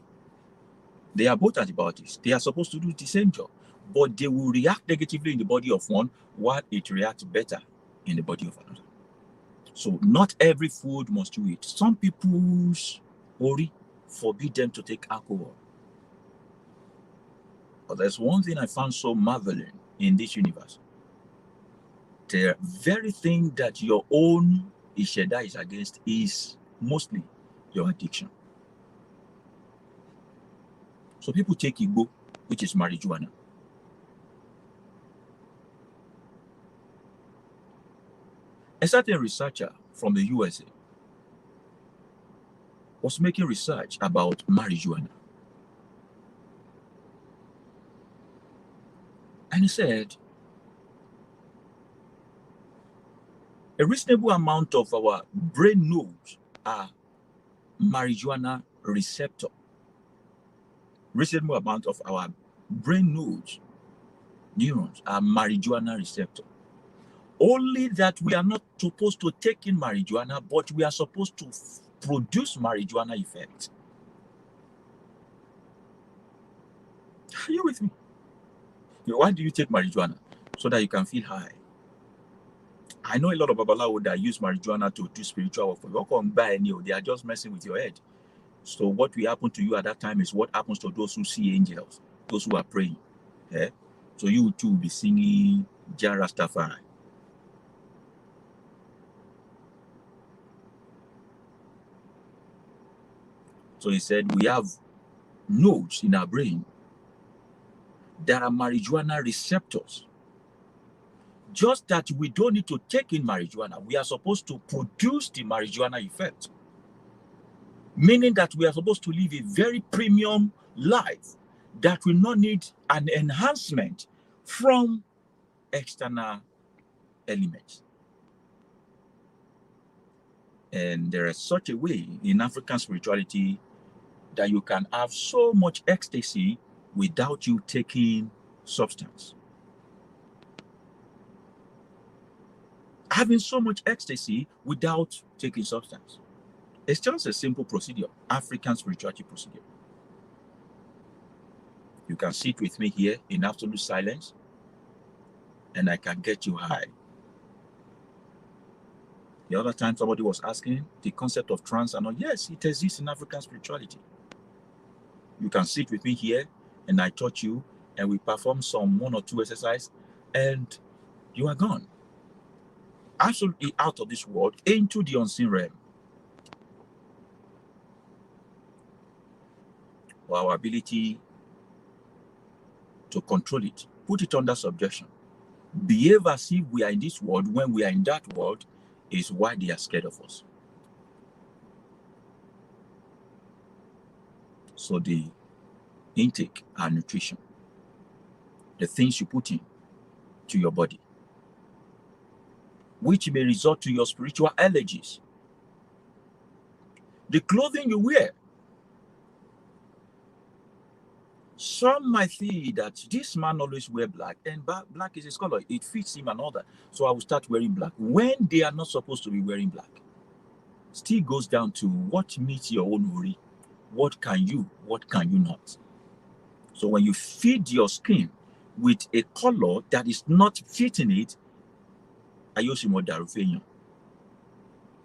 They are both antibiotics. They are supposed to do the same job, but they will react negatively in the body of one, while it reacts better in the body of another. So not every food must you eat. Some people's ori forbid them to take alcohol. But there's one thing I found so marveling in this universe. The very thing that your own Isheda is against is mostly your addiction. So people take Igbo, which is marijuana. A certain researcher from the USA was making research about marijuana. And he said, a reasonable amount of our brain nodes are marijuana receptor. Reasonable amount of our brain nodes, neurons, are marijuana receptor. Only that we are not supposed to take in marijuana, but we are supposed to produce marijuana effect. Are you with me? Why do you take marijuana? So that you can feel high. I know a lot of babalawo that use marijuana to do spiritual work for you. They are just messing with your head. So what will happen to you at that time is what happens to those who see angels, those who are praying. Yeah? So you too will be singing Jah Rastafari. So he said, we have nodes in our brain that are marijuana receptors. Just that we don't need to take in marijuana. We are supposed to produce the marijuana effect. Meaning that we are supposed to live a very premium life that will not need an enhancement from external elements. And there is such a way in African spirituality that you can have so much ecstasy without you taking substance. Having so much ecstasy without taking substance. It's just a simple procedure, African spirituality procedure. You can sit with me here in absolute silence, and I can get you high. The other time somebody was asking the concept of trance, and yes, it exists in African spirituality. You can sit with me here, and I touch you, and we perform some 1 or 2 exercises, and you are gone. Absolutely out of this world into the unseen realm. For our ability to control it, put it under subjection. Behave as if we are in this world when we are in that world is why they are scared of us. So the intake and nutrition, the things you put in to your body, which may result to your spiritual allergies. The clothing you wear. Some might think that this man always wear black, and black is his color. It fits him and all that. So I will start wearing black when they are not supposed to be wearing black. Still goes down to what meets your own worry. What can you not? So when you feed your skin with a color that is not fitting it,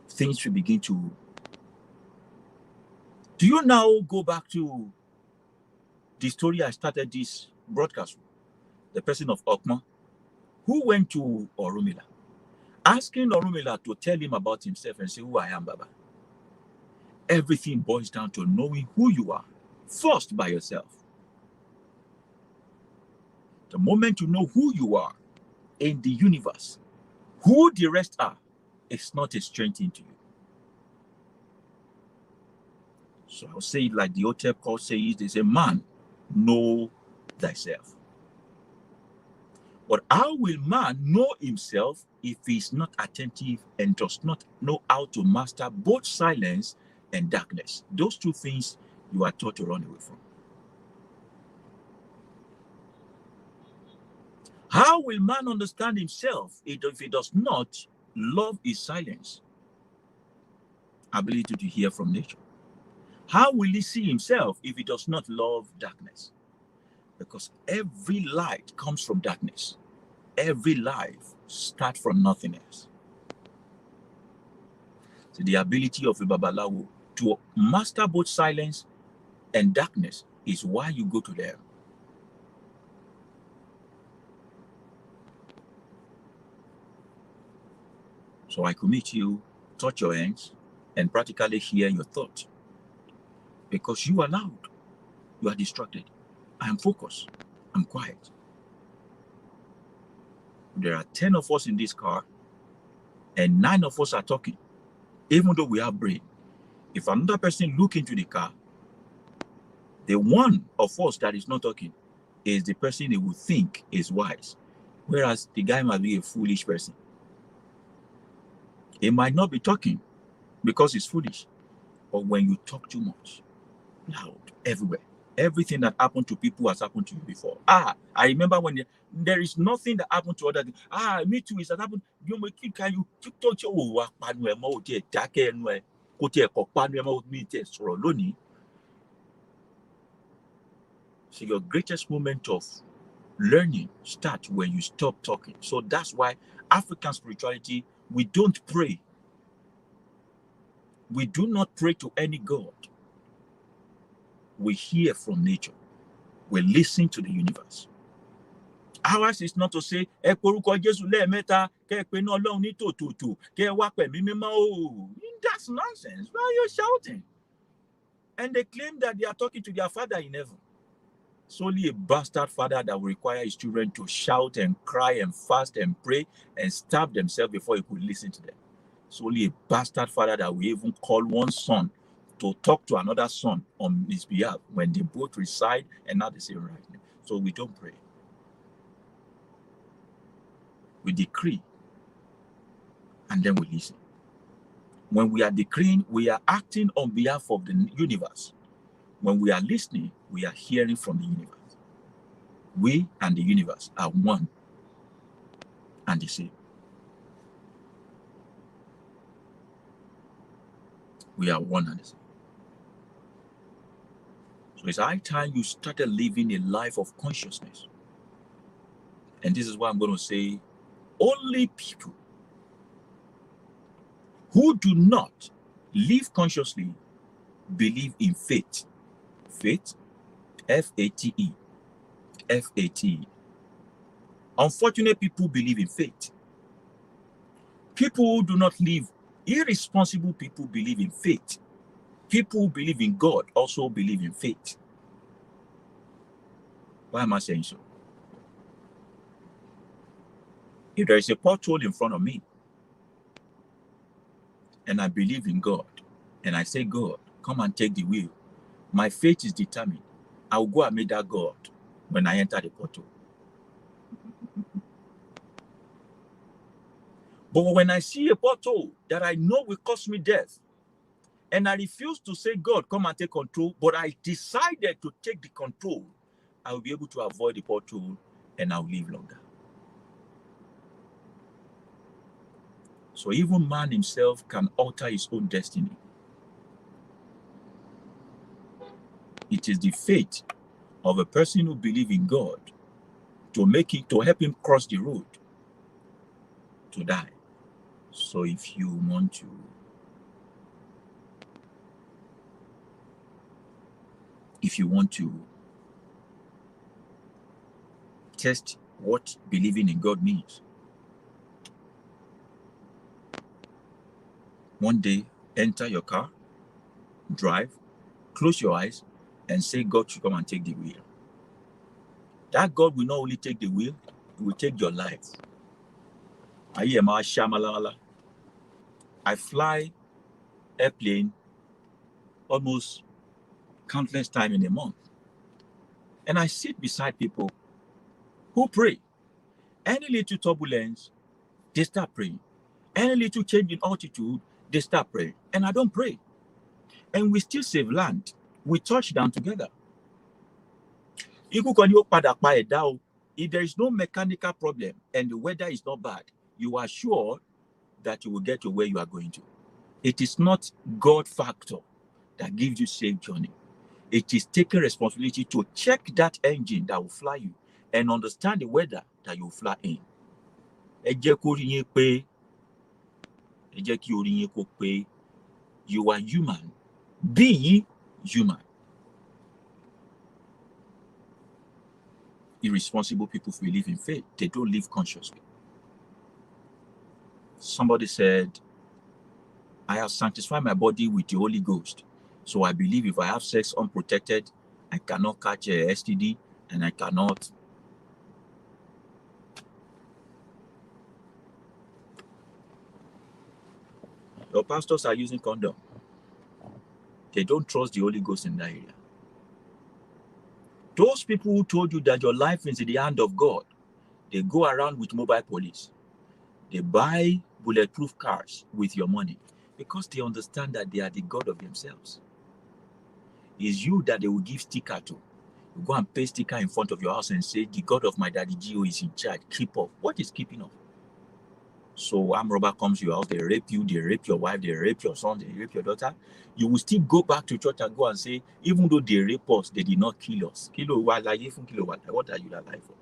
things will begin to. Do you now go back to the story I started this broadcast with? The person of Okma, who went to Orumila, asking Orumila to tell him about himself and say, who I am, Baba. Everything boils down to knowing who you are, first by yourself. The moment you know who you are in the universe, who the rest are, it's not a strange thing to you. So I'll say it like the Otep called says, they say, man, know thyself. But how will man know himself if he is not attentive and does not know how to master both silence and darkness? Those two things you are taught to run away from. How will man understand himself if he does not love his silence? Ability to hear from nature. How will he see himself if he does not love darkness? Because every light comes from darkness. Every life starts from nothingness. So the ability of a Babalawo to master both silence and darkness is why you go to them. So I commit you, touch your hands, and practically hear your thoughts. Because you are loud, you are distracted. I am focused, I'm quiet. There are 10 of us in this car, and 9 of us are talking, even though we have brain. If another person look into the car, the one of us that is not talking is the person they would think is wise, whereas the guy might be a foolish person. He might not be talking because he's foolish, but when you talk too much, loud, everywhere, everything that happened to people has happened to you before. I remember when there is nothing that happened to other. Me too. It has happened. Can you talk to So your greatest moment of learning starts when you stop talking. So that's why African spirituality, we don't pray. We do not pray to any god. We hear from nature. We listen to the universe. Ours is not to say, that's nonsense. Why are you shouting? And they claim that they are talking to their father in heaven. It's only a bastard father that will require his children to shout and cry and fast and pray and starve themselves before he could listen to them. It's only a bastard father that will even call one son to talk to another son on his behalf when they both reside and now they say right now. So we don't pray. We decree and then we listen. When we are decreeing, we are acting on behalf of the universe. When we are listening, we are hearing from the universe. We and the universe are one and the same. We are one and the same. So it's high time you started living a life of consciousness. And this is why I'm going to say, only people who do not live consciously believe in faith. Faith, F-A-T-E. F-A-T-E. Unfortunate people believe in faith. People who do not live, irresponsible people believe in faith. People who believe in God also believe in faith. Why am I saying so? If there is a pothole in front of me, and I believe in God, and I say, God, come and take the wheel, my fate is determined. I will go and meet that God when I enter the portal. But when I see a portal that I know will cause me death, and I refuse to say, God, come and take control, but I decided to take the control, I will be able to avoid the portal and I will live longer. So even man himself can alter his own destiny. It is the fate of a person who believes in God to help him cross the road to die. So if you want to test what believing in God means, one day enter your car, drive, close your eyes, and say, God should come and take the wheel. That God will not only take the wheel, He will take your life. I fly airplane almost countless times in a month. And I sit beside people who pray. Any little turbulence, they start praying. Any little change in altitude, they start praying. And I don't pray. And we still save land. We touch down together. If there is no mechanical problem and the weather is not bad, you are sure that you will get to where you are going to. It is not God factor that gives you safe journey. It is taking responsibility to check that engine that will fly you and understand the weather that you will fly in. You are human. Be human. Irresponsible people who live in faith, they don't live consciously. Somebody said, I have sanctified my body with the Holy Ghost. So I believe if I have sex unprotected, I cannot catch a STD and I cannot. Your pastors are using condom. They don't trust the Holy Ghost in that area. Those people who told you that your life is in the hand of God, they go around with mobile police. They buy bulletproof cars with your money because they understand that they are the God of themselves. It's you that they will give sticker to. You go and paste sticker in front of your house and say, the God of my daddy Gio is in charge. Keep off. What is keeping off? So armed robber comes to your house, they rape you, they rape your wife, they rape your son, they rape your daughter. You will still go back to church and go and say, even though they rape us, they did not kill us. What are you alive for?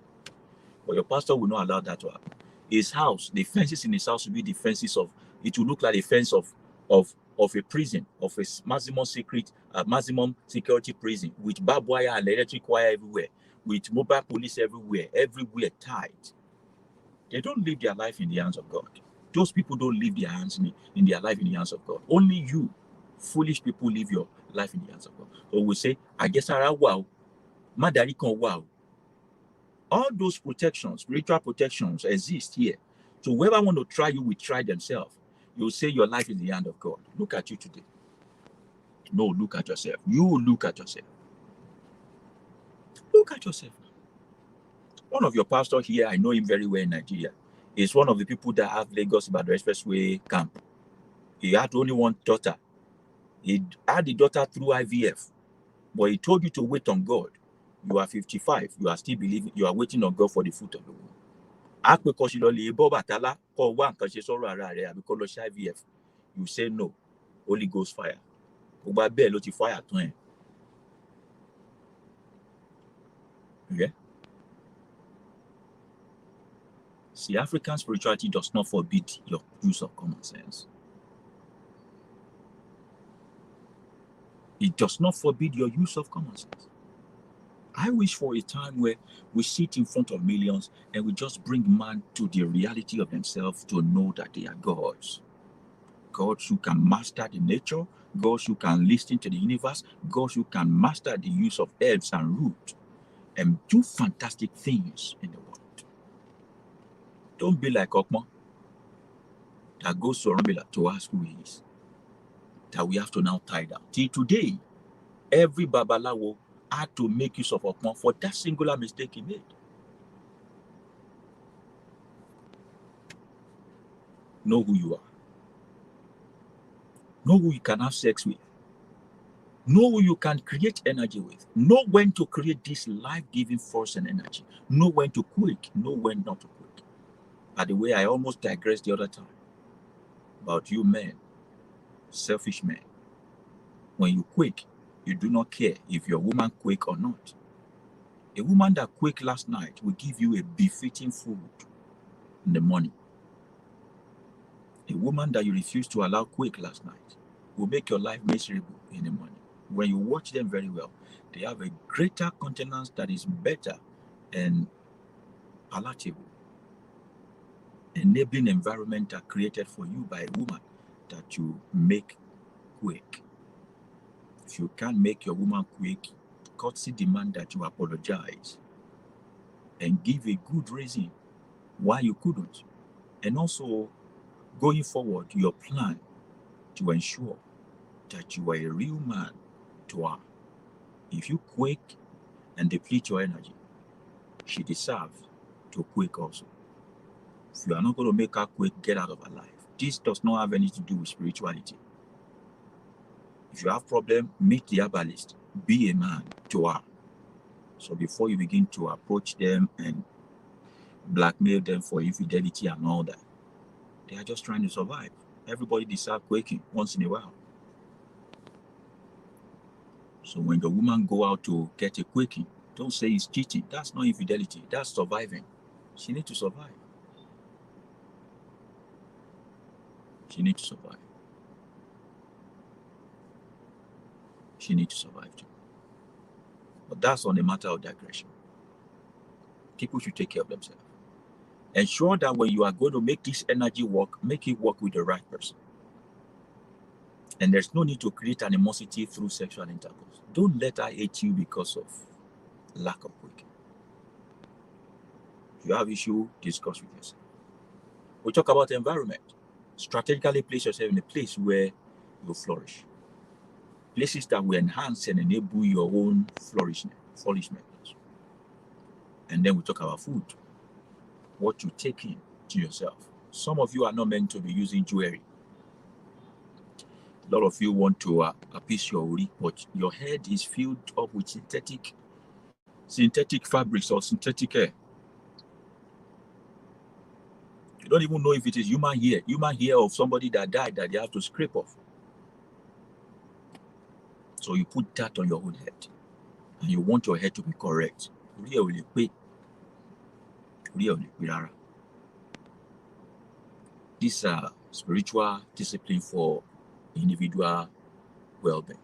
But your pastor will not allow that to happen. His house, the fences in his house will be the fences of, it will look like a fence of a prison, of a maximum security prison, with barbed wire and electric wire everywhere, with mobile police everywhere tight. They don't live their life in the hands of God. Those people don't live their hands in their life in the hands of God. Only you, foolish people, live your life in the hands of God. So we say, I guess wow, madari kan wow. All those protections, spiritual protections, exist here. So whoever want to try you will try themselves. You'll say your life is in the hand of God. Look at you today. No, look at yourself. You look at yourself. Look at yourself. One of your pastors here, I know him very well in Nigeria, is one of the people that have Lagos Ibadan Expressway camp. He had only one daughter. He had the daughter through IVF, but he told you to wait on God. You are 55. You are still believing. You are waiting on God for the fruit of the womb. You say no. Holy Ghost fire. Okay? See, African spirituality does not forbid your use of common sense. It does not forbid your use of common sense. I wish for a time where we sit in front of millions and we just bring man to the reality of themselves to know that they are gods. Gods who can master the nature, gods who can listen to the universe, gods who can master the use of herbs and roots and do fantastic things in the world. Don't be like Okma that goes to Oromila to ask who he is. that we have to now tie down. Till today, every babalawo had to make use of Okpon for that singular mistake he made. Know who you are. Know who you can have sex with. Know who you can create energy with. Know when to create this life-giving force and energy. Know when to quake. Know when not to quake. By the way, I almost digressed the other time about you men, selfish men. When you quake, you do not care if your woman quake or not. A woman that quaked last night will give you a befitting food in the morning. A woman that you refuse to allow quake last night will make your life miserable in the morning. When you watch them very well, they have a greater countenance that is better and palatable. Enabling environment are created for you by a woman that you make quake. If you can't make your woman quake, courtesy demand that you apologize and give a good reason why you couldn't. And also, going forward, your plan to ensure that you are a real man to her. If you quake and deplete your energy, she deserves to quake also. If you are not going to make her quake, get out of her life. This does not have anything to do with spirituality. If you have problem, meet the herbalist. Be a man to her. So before you begin to approach them and blackmail them for infidelity and all that, they are just trying to survive. Everybody deserves quaking once in a while. So when the woman go out to get a quaking, don't say it's cheating. That's not infidelity. That's surviving. She needs to survive. She needs to survive. She needs to survive too. But that's on a matter of digression. People should take care of themselves. Ensure that when you are going to make this energy work, make it work with the right person. And there's no need to create animosity through sexual intercourse. Don't let her hate you because of lack of quaking. If you have issue, discuss with yourself. We talk about environment. Strategically place yourself in a place where you flourish. Places that will enhance and enable your own flourishment. And then we talk about food. What you take in to yourself. Some of you are not meant to be using jewelry. A lot of you want to appease your ori, but your head is filled up with synthetic fabrics or synthetic hair. You don't even know if it is human hair of somebody that died that they have to scrape off. So you put that on your own head, and you want your head to be correct. This spiritual discipline for individual well-being,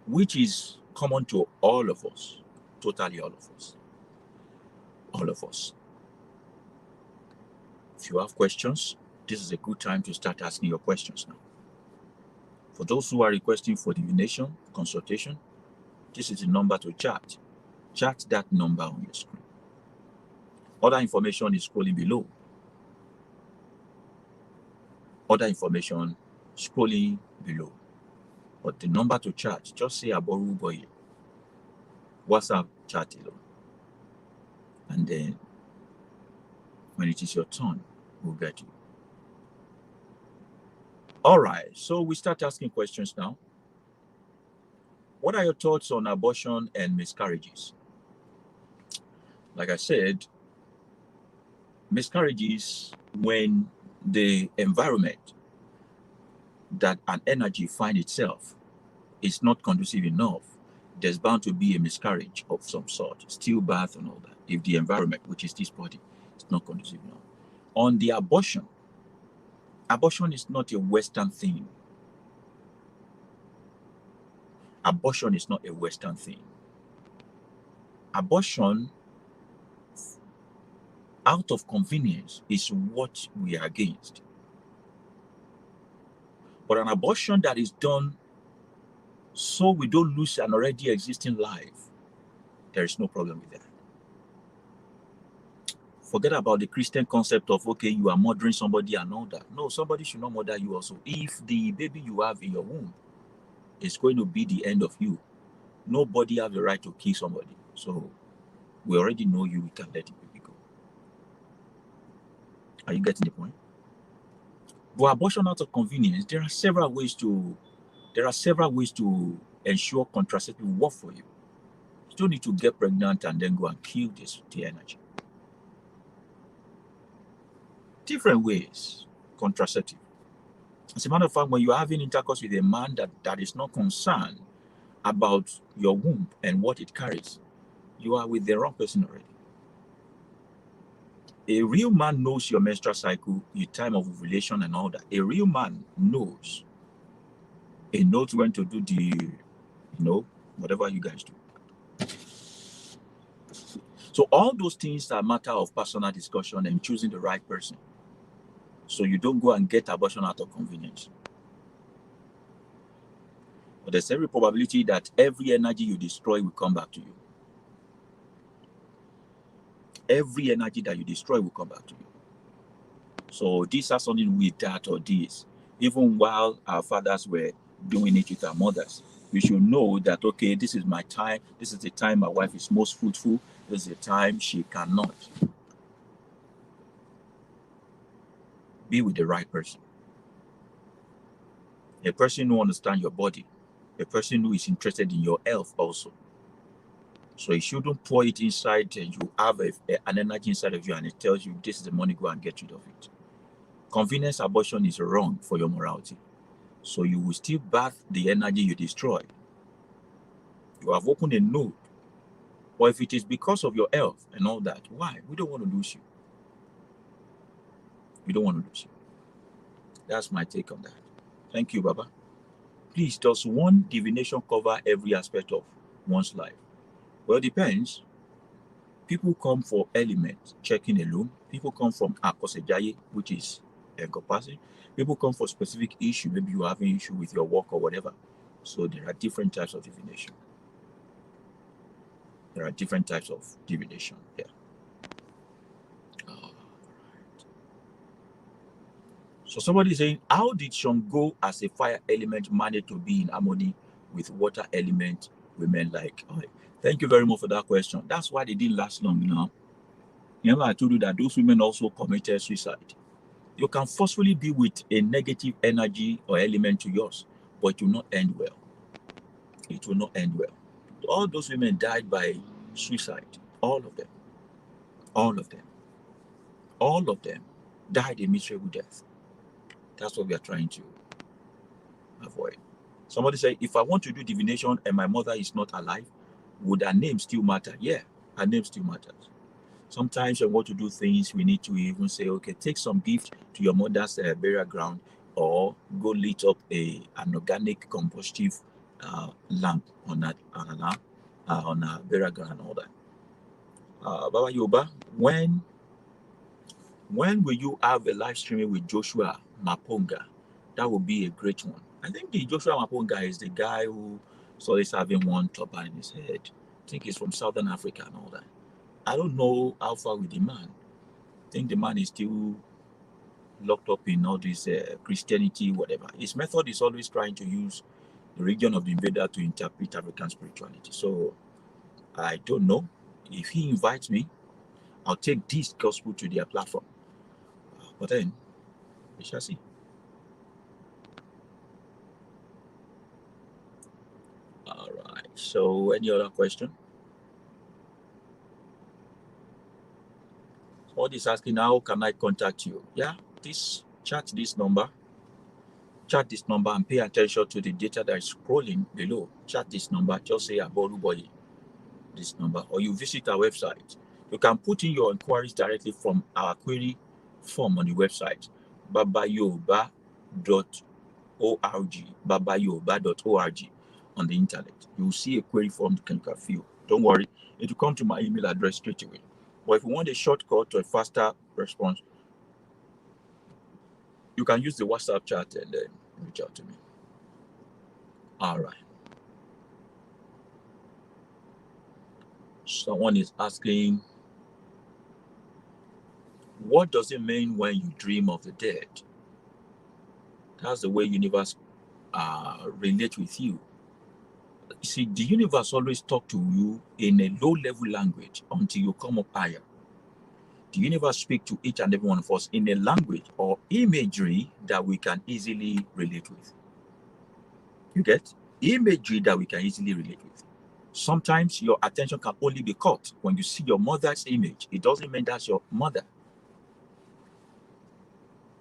which is common to all of us, totally all of us. All of us. If you have questions, this is a good time to start asking your questions now. For those who are requesting for divination consultation, this is the number to chat. Chat that number on your screen. Other information is scrolling below. Other information scrolling below. But the number to chat, just say Aboru Boye. WhatsApp chat alone. And then when it is your turn, we'll get you. All right, so we start asking questions now. What are your thoughts on abortion and miscarriages? Like I said, miscarriages, when the environment that an energy finds itself is not conducive enough, there's bound to be a miscarriage of some sort, stillbirth and all that, if the environment, which is this body, is not conducive enough. On the abortion is not a Western thing. Abortion is not a Western thing. Abortion, out of convenience, is what we are against. But an abortion that is done so we don't lose an already existing life, there is no problem with that. Forget about the Christian concept of, okay, you are murdering somebody and all that. No, somebody should not murder you also. If the baby you have in your womb it's going to be the end of you. Nobody has the right to kill somebody. So we already know you, we can let it go. Are you getting the point? But abortion out of convenience, there are several ways to ensure contraceptive work for you. You don't need to get pregnant and then go and kill the energy. Different ways, contraceptive. As a matter of fact, when you're having intercourse with a man that is not concerned about your womb and what it carries, you are with the wrong person already. A real man knows your menstrual cycle, your time of ovulation and all that. A real man knows. He knows when to do whatever you guys do. So all those things are a matter of personal discussion and choosing the right person. So you don't go and get abortion out of convenience. But there's every probability that every energy you destroy will come back to you. Every energy that you destroy will come back to you. So this has something with that or this. Even while our fathers were doing it with our mothers, we should know that, okay, this is my time. This is the time my wife is most fruitful. This is the time she cannot. Be with the right person. A person who understands your body. A person who is interested in your health also. So you shouldn't pour it inside and you have an energy inside of you and it tells you this is the money, go and get rid of it. Convenience abortion is wrong for your morality. So you will still bath the energy you destroyed. You have opened a node. Or if it is because of your health and all that, why? We don't want to lose you. We don't want to lose you. That's my take on that. Thank you, Baba. Please, does one divination cover every aspect of one's life? Well, it depends. People come for elements, checking alone. People come from Akosejaye, which is encompassing. People come for specific issue. Maybe you have an issue with your work or whatever. So there are different types of divination. Yeah. So somebody is saying, how did Shango as a fire element manage to be in harmony with water element women like? Okay. Thank you very much for that question. That's why they didn't last long now. Remember I told you that those women also committed suicide. You can forcefully be with a negative energy or element to yours, but it will not end well. It will not end well. All those women died by suicide. All of them. All of them. All of them died a miserable death. That's what we are trying to avoid. Somebody say, if I want to do divination and my mother is not alive, would her name still matter? Yeah, her name still matters. Sometimes when we want to do things, we need to even say, okay, take some gift to your mother's burial ground or go lit up an organic combustive lamp on a burial ground and all that. Baba Yooba, when will you have a live streaming with Joshua Maponga? That would be a great one. I think the Joshua Maponga is the guy who is always having one turban in his head. I think he's from Southern Africa and all that. I don't know how far with the man. I think the man is still locked up in all this Christianity, whatever. His method is always trying to use the region of the invader to interpret African spirituality. So I don't know. If he invites me, I'll take this gospel to their platform. But then, we shall see. All right. So, any other question? What is asking, how can I contact you? Yeah, chat this number and pay attention to the data that is scrolling below. Chat this number, just say Aboruboye, this number, or you visit our website. You can put in your inquiries directly from our query form on the website, babayoba.org, babayoba.org on the internet. You will see a query form you can fill. Don't worry, it will come to my email address straight away. But if you want a shortcut to a faster response, you can use the WhatsApp chat and then reach out to me. All right. Someone is asking, what does it mean when you dream of the dead? That's the way universe relate with you. See, the universe always talk to you in a low-level language until you come up higher. The universe speaks to each and every one of us in a language or imagery that we can easily relate with. You get? Imagery that we can easily relate with. Sometimes your attention can only be caught when you see your mother's image. It doesn't mean that's your mother.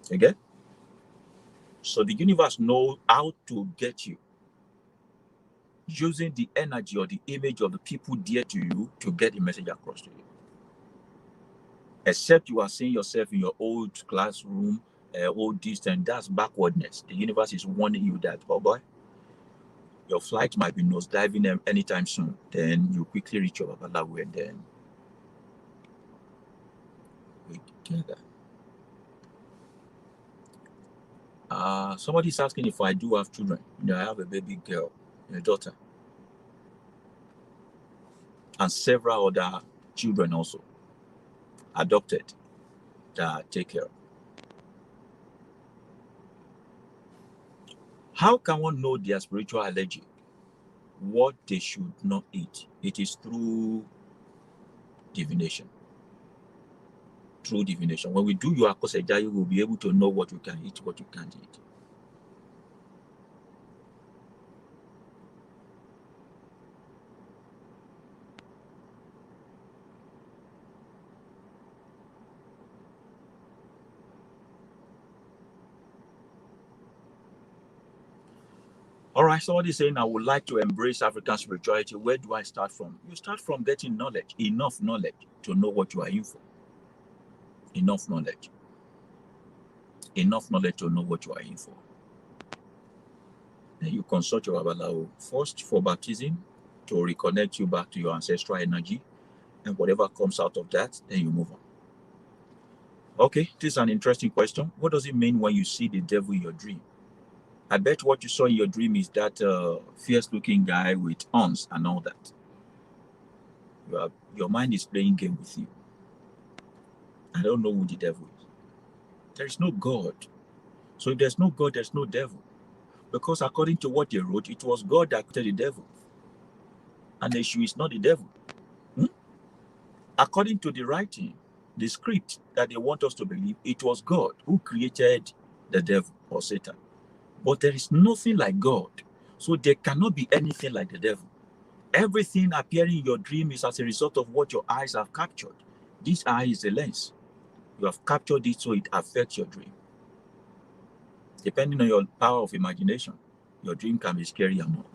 You get? So the universe knows how to get you, using the energy or the image of the people dear to you to get the message across to you. Except you are seeing yourself in your old classroom, old distance, that's backwardness. The universe is warning you that, oh boy, your flight might be nosediving anytime soon. Then you quickly reach your Babalawo and then we together. Somebody's asking if I do have children. I have a baby girl, a daughter, and several other children also adopted that I take care of. How can one know their spiritual allergy? What they should not eat? It is through divination. Through divination. When we do your akoseja, you will be able to know what you can eat, what you can't eat. All right, somebody's saying, I would like to embrace African spirituality. Where do I start from? You start from getting knowledge, enough knowledge to know what you are in for. Enough knowledge. Enough knowledge to know what you are in for. Then you consult your Babalawo first for baptism to reconnect you back to your ancestral energy. And whatever comes out of that, then you move on. Okay, this is an interesting question. What does it mean when you see the devil in your dream? I bet what you saw in your dream is that fierce-looking guy with horns and all that. Your mind is playing game with you. I don't know who the devil is. There is no God. So if there's no God, there's no devil. Because according to what they wrote, it was God that created the devil. And the issue is not the devil. According to the writing, the script that they want us to believe, it was God who created the devil or Satan. But there is nothing like God. So there cannot be anything like the devil. Everything appearing in your dream is as a result of what your eyes have captured. This eye is a lens. You have captured it so it affects your dream. Depending on your power of imagination, your dream can be scary or not.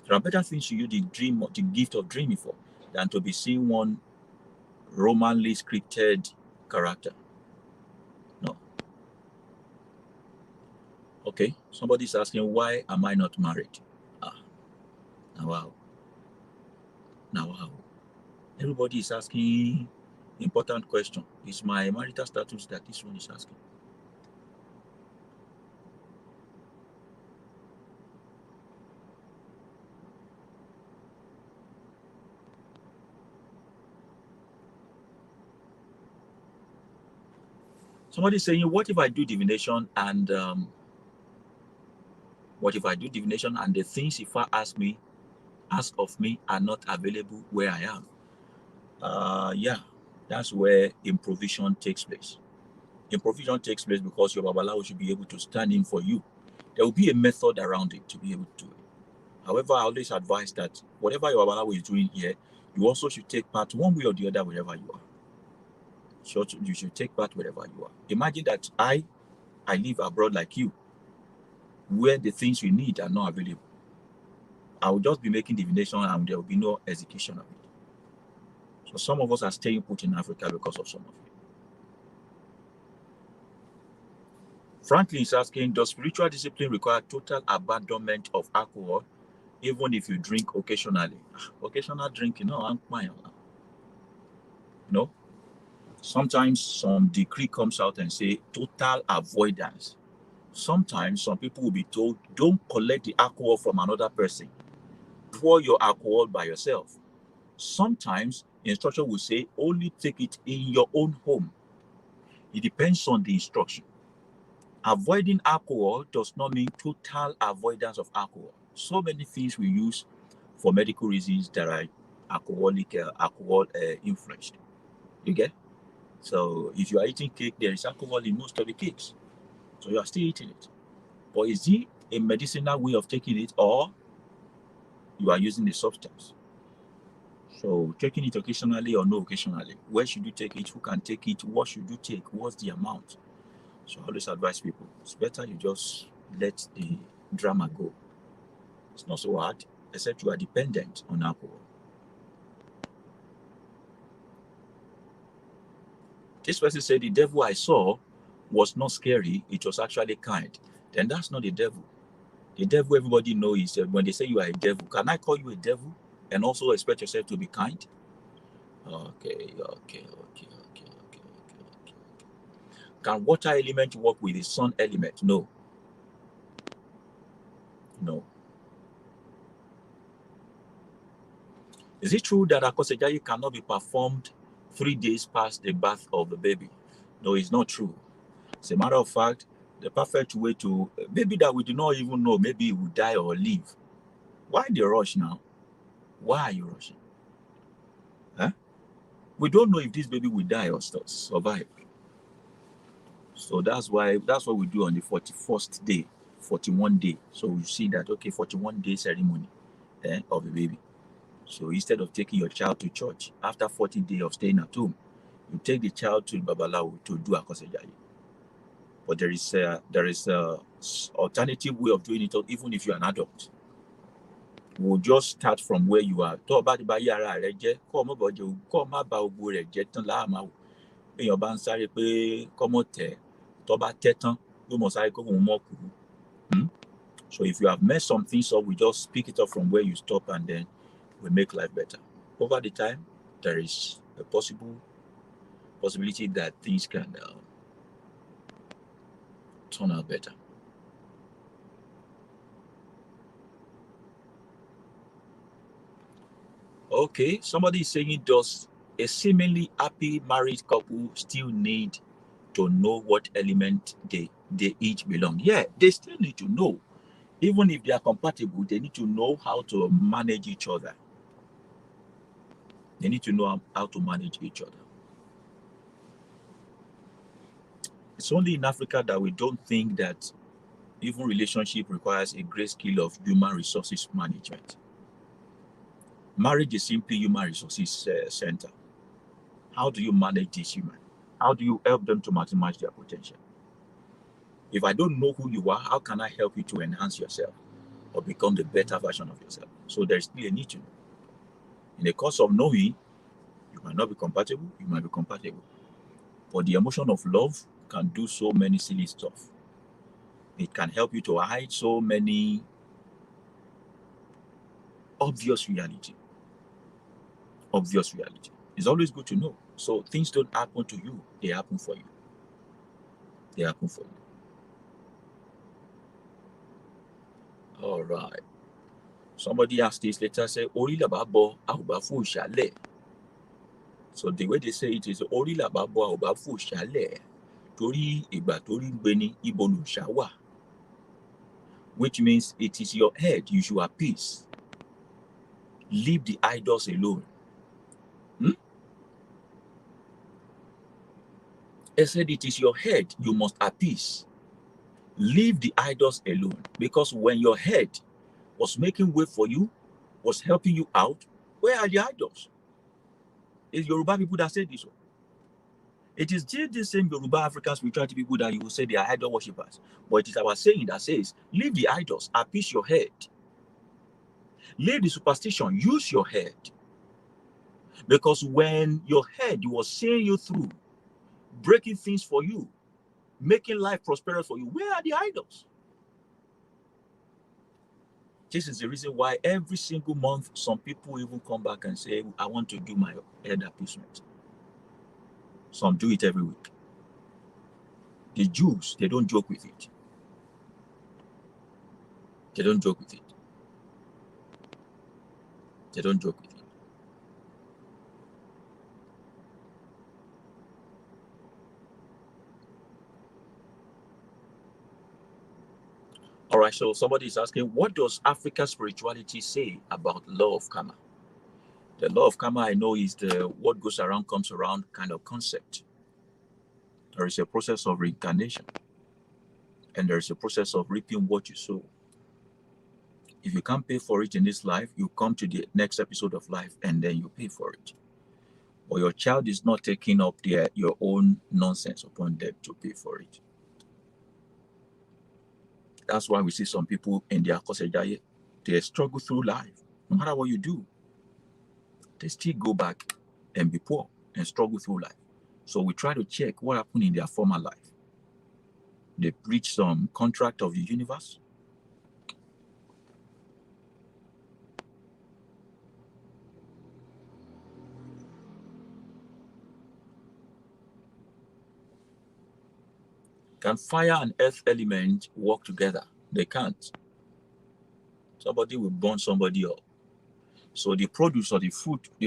There are better things to use the gift of dreaming for than to be seeing one Romanly scripted character. No. Okay, somebody's asking, why am I not married? Now wow. Everybody is asking important question. Is my marital status that this one is asking? Somebody's saying, what if I do divination and the things Ifa ask of me are not available where I am? Yeah, that's where improvisation takes place. Improvisation takes place because your Babalawo should be able to stand in for you. There will be a method around it to be able to do it. However, I always advise that whatever your Babalawo is doing here, you also should take part one way or the other wherever you are. So you should take part wherever you are. Imagine that I live abroad like you, where the things we need are not available. I will just be making divination and there will be no execution of it. So some of us are staying put in Africa because of some of it. Franklin is asking, does spiritual discipline require total abandonment of alcohol, even if you drink occasionally? Occasional drinking, no, I'm fine. No. Sometimes some decree comes out and say total avoidance. Sometimes some people will be told, don't collect the alcohol from another person. Pour your alcohol by yourself. Sometimes instruction will say only take it in your own home. It depends on the instruction. Avoiding alcohol does not mean total avoidance of alcohol. So many things we use for medical reasons that are alcohol influenced. You get? So if you are eating cake, there is alcohol in most of the cakes. So you are still eating it. But is it a medicinal way of taking it, or you are using the substance? So taking it occasionally or no occasionally, where should you take it? Who can take it? What should you take? What's the amount? So I always advise people, it's better you just let the drama go. It's not so hard, except you are dependent on alcohol. This person said the devil I saw was not scary, it was actually kind. Then that's not the devil. The devil everybody knows is when they say you are a devil. Can I call you a devil and also expect yourself to be kind? Okay. Can water element work with the sun element? No. Is it true that Akosejayi cannot be performed 3 days past the birth of the baby? No, it's not true. As a matter of fact, the perfect way to baby that we do not even know, maybe he will die or live. Why the rush now? Why are you rushing? Huh? We don't know if this baby will die or survive. So that's what we do on the 41st day, 41 day. So you see that, okay, 41 day ceremony of the baby. So instead of taking your child to church after 40 days of staying at home, you take the child to Babalawo to do Akosejayi. But there is a alternative way of doing it, even if you're an adult. We'll just start from where you are. Tó bá ti bá yàrá rẹ jẹ́, kó má ba gbogbo rẹ̀ jẹ́ tán láàmú àwò. Èèyàn bá ń sáré pé kọ́mọ tẹ̀, tó bá tẹ́ tán, yóò mọ̀ sáré kó òun mọ̀ kú. So if you have messed some things up, we just pick it up from where you stop and then we make life better. Over the time, there is a possibility that things can turn out better. Okay, somebody is saying, does a seemingly happy married couple still need to know what element they each belong? Yeah, they still need to know. Even if they are compatible, they need to know how to manage each other. They need to know how to manage each other. It's only in Africa that we don't think that even relationship requires a great skill of human resources management. Marriage is simply human resources center. How do you manage this human? How do you help them to maximize their potential? If I don't know who you are, how can I help you to enhance yourself or become the better version of yourself? So there's still a need to know. In the course of knowing, you might not be compatible, you might be compatible. But the emotion of love can do so many silly stuff. It can help you to hide so many obvious reality. It's always good to know. So things don't happen to you, they happen for you. All right. Somebody asked this later, say, Orila babo ahubafu shale. So the way they say it is Orila babo ahubafu shale. Tori igba tori gbeni ibolu shawa. Which means it is your head you should appease. Leave the idols alone. I said it is your head you must appease. Leave the idols alone. Because when your head was making way for you, was helping you out, where are the idols? It's Yoruba people that say this one. It is still the same Yoruba African spirituality people that you will say they are idol worshippers. But it is our saying that says, leave the idols, appease your head. Leave the superstition, use your head. Because when your head was seeing you through, breaking things for you, making life prosperous for you, where are the idols? This is the reason why every single month, some people even come back and say, I want to do my head appeasement. Some do it every week. The Jews, they don't joke with it. They don't joke with it. All right, so somebody is asking, what does African spirituality say about law of karma? The law of karma, I know, is the what goes around comes around kind of concept. There is a process of reincarnation, and there is a process of reaping what you sow. If you can't pay for it in this life, you come to the next episode of life and then you pay for it. But your child is not taking up your own nonsense upon them to pay for it. That's why we see some people in their Kosejaye, they struggle through life. No matter what you do, they still go back and be poor and struggle through life. So we try to check what happened in their former life. They breach some contract of the universe. Can fire and earth element work together? They can't. Somebody will burn somebody up. So the produce or the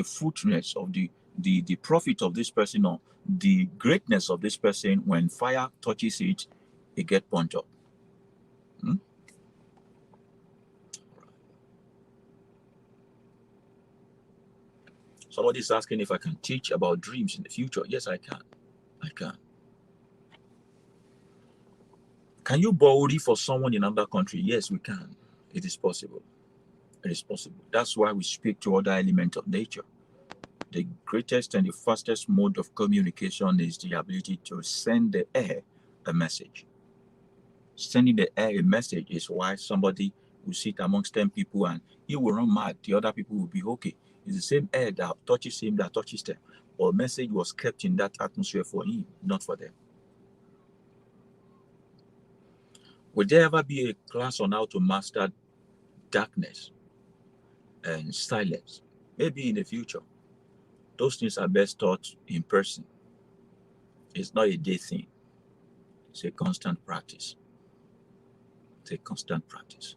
fruitness of the profit of this person or the greatness of this person, when fire touches it, it gets burnt up. Somebody is asking if I can teach about dreams in the future. Yes, I can. I can. Can you borrow for someone in another country? Yes, we can. It is possible. It is possible. That's why we speak to other elements of nature. The greatest and the fastest mode of communication is the ability to send the air a message. Sending the air a message is why somebody will sit amongst 10 people and he will run mad. The other people will be okay. It's the same air that touches him, that touches them. But message was kept in that atmosphere for him, not for them. Will there ever be a class on how to master darkness and silence? Maybe in the future. Those things are best taught in person. It's not a day thing. It's a constant practice. It's a constant practice.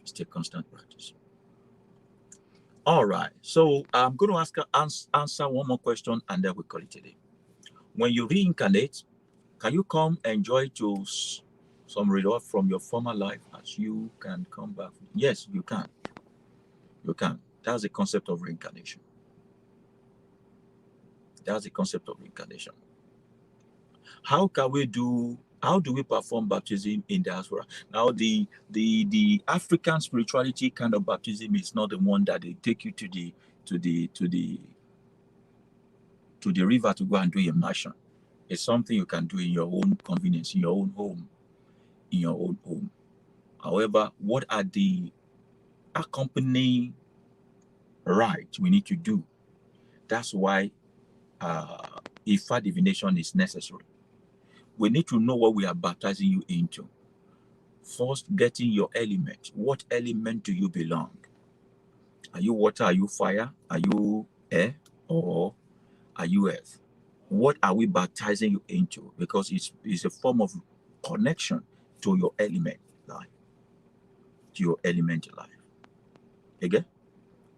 It's a constant practice. All right. So I'm going to answer one more question and then we call it a day. When you reincarnate, can you come enjoy to some reward from your former life as you can come back? Yes, you can. You can. That's the concept of reincarnation. That's the concept of reincarnation. How do we perform baptism in diaspora? Now, the African spirituality kind of baptism is not the one that they take you to the river to go and do immersion. It's something you can do in your own convenience, in your own home. However, what are the accompanying rites we need to do? That's why Ifa divination is necessary. We need to know what we are baptizing you into. First, getting your element. What element do you belong? Are you water? Are you fire? Are you air? Or are you earth? What are we baptizing you into? Because it's a form of connection to your element life. To your element life. Okay?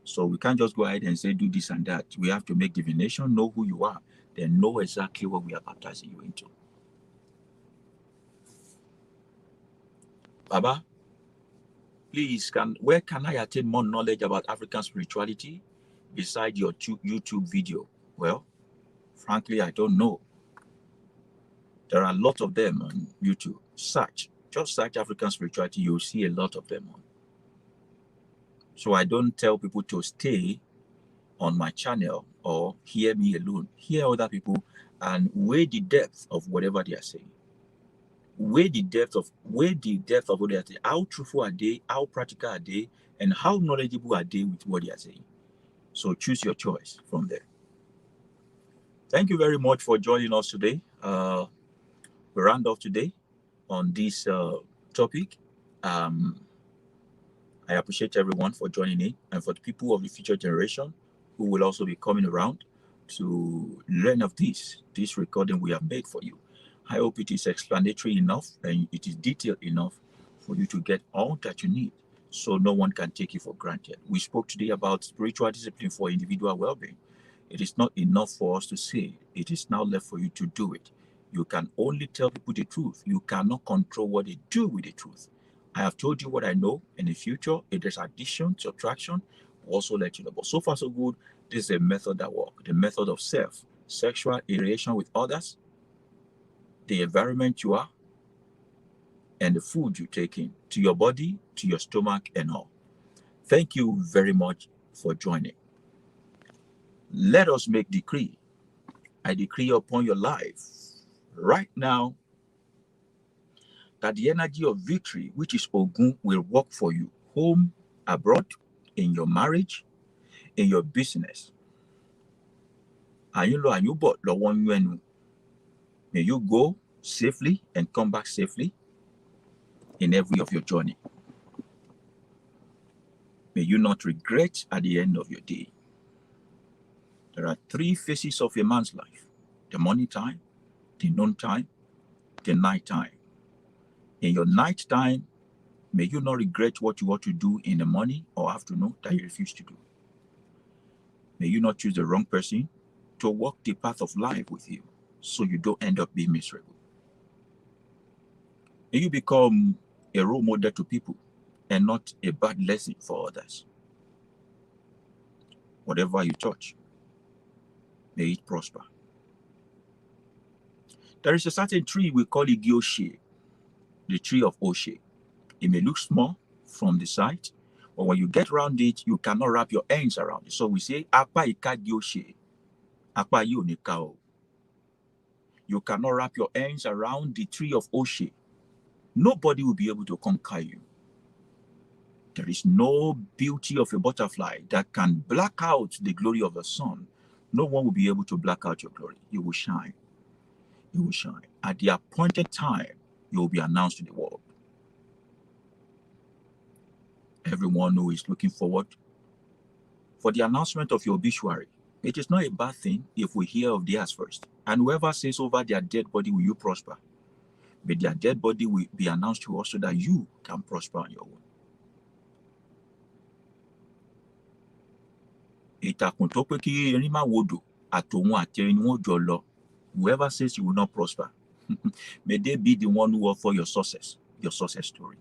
So we can't just go ahead and say do this and that. We have to make divination, know who you are, then know exactly what we are baptizing you into. Baba, please, where can I attain more knowledge about African spirituality besides your YouTube video? Well, frankly, I don't know. There are a lot of them on YouTube. Just search African spirituality, you'll see a lot of them on. So I don't tell people to stay on my channel or hear me alone. Hear other people and weigh the depth of whatever they are saying. Weigh the depth of what they are saying. How truthful are they? How practical are they? And how knowledgeable are they with what they are saying? So choose your choice from there. Thank you very much for joining us today. We round off today on this topic. I appreciate everyone for joining in, and for the people of the future generation who will also be coming around to learn of this recording we have made for you. I hope it is explanatory enough and it is detailed enough for you to get all that you need, so no one can take you for granted. We spoke today about spiritual discipline for individual well-being. It is not enough for us to say. It is now left for you to do it. You can only tell people the truth. You cannot control what they do with the truth. I have told you what I know. In the future, if there's addition, subtraction, I'll also let you know. But so far, so good. This is a method that works. The method of self, sexual relation with others, the environment you are, and the food you take in to your body, to your stomach, and all. Thank you very much for joining. Let us make decree. I decree upon your life right now that the energy of victory, which is Ogun, will work for you, home, abroad, in your marriage, in your business. May you go safely and come back safely in every of your journey. May you not regret at the end of your day. There are 3 phases of a man's life: the morning time, the noon time, the night time. In your night time, may you not regret what you ought to do in the morning or afternoon that you refuse to do. May you not choose the wrong person to walk the path of life with you, so you don't end up being miserable. May you become a role model to people and not a bad lesson for others. Whatever you touch, may it prosper. There is a certain tree we call it Gyoshe, the tree of Oshe. It may look small from the side, but when you get around it, you cannot wrap your hands around it. So we say, Apa ika Gyoshe, Apa yu ni kao. You cannot wrap your hands around the tree of Oshe. Nobody will be able to conquer you. There is no beauty of a butterfly that can black out the glory of the sun. No one will be able to black out your glory. You will shine. You will shine. At the appointed time, you will be announced to the world. Everyone who is looking forward for the announcement of your obituary, it is not a bad thing if we hear of theirs first. And whoever says over their dead body, will you prosper? But their dead body will be announced to us so that you can prosper on your own. Whoever says you will not prosper, may they be the one who offer your success story.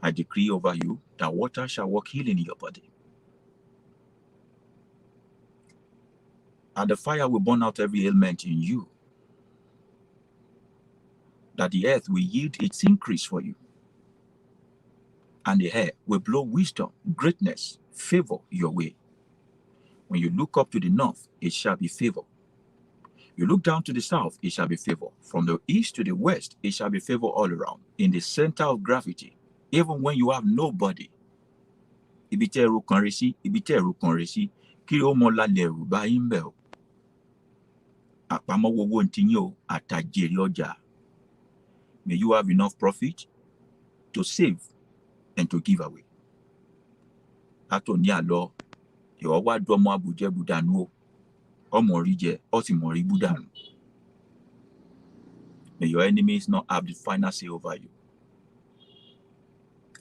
I decree over you that water shall work healing in your body. And the fire will burn out every ailment in you. That the earth will yield its increase for you. And the air will blow wisdom, greatness, favor your way. When you look up to the north, it shall be favor. You look down to the south, it shall be favor. From the east to the west, it shall be favor all around. In the center of gravity, even when you have nobody. May you have enough profit to save and to give away. May your enemies not have the final say over you.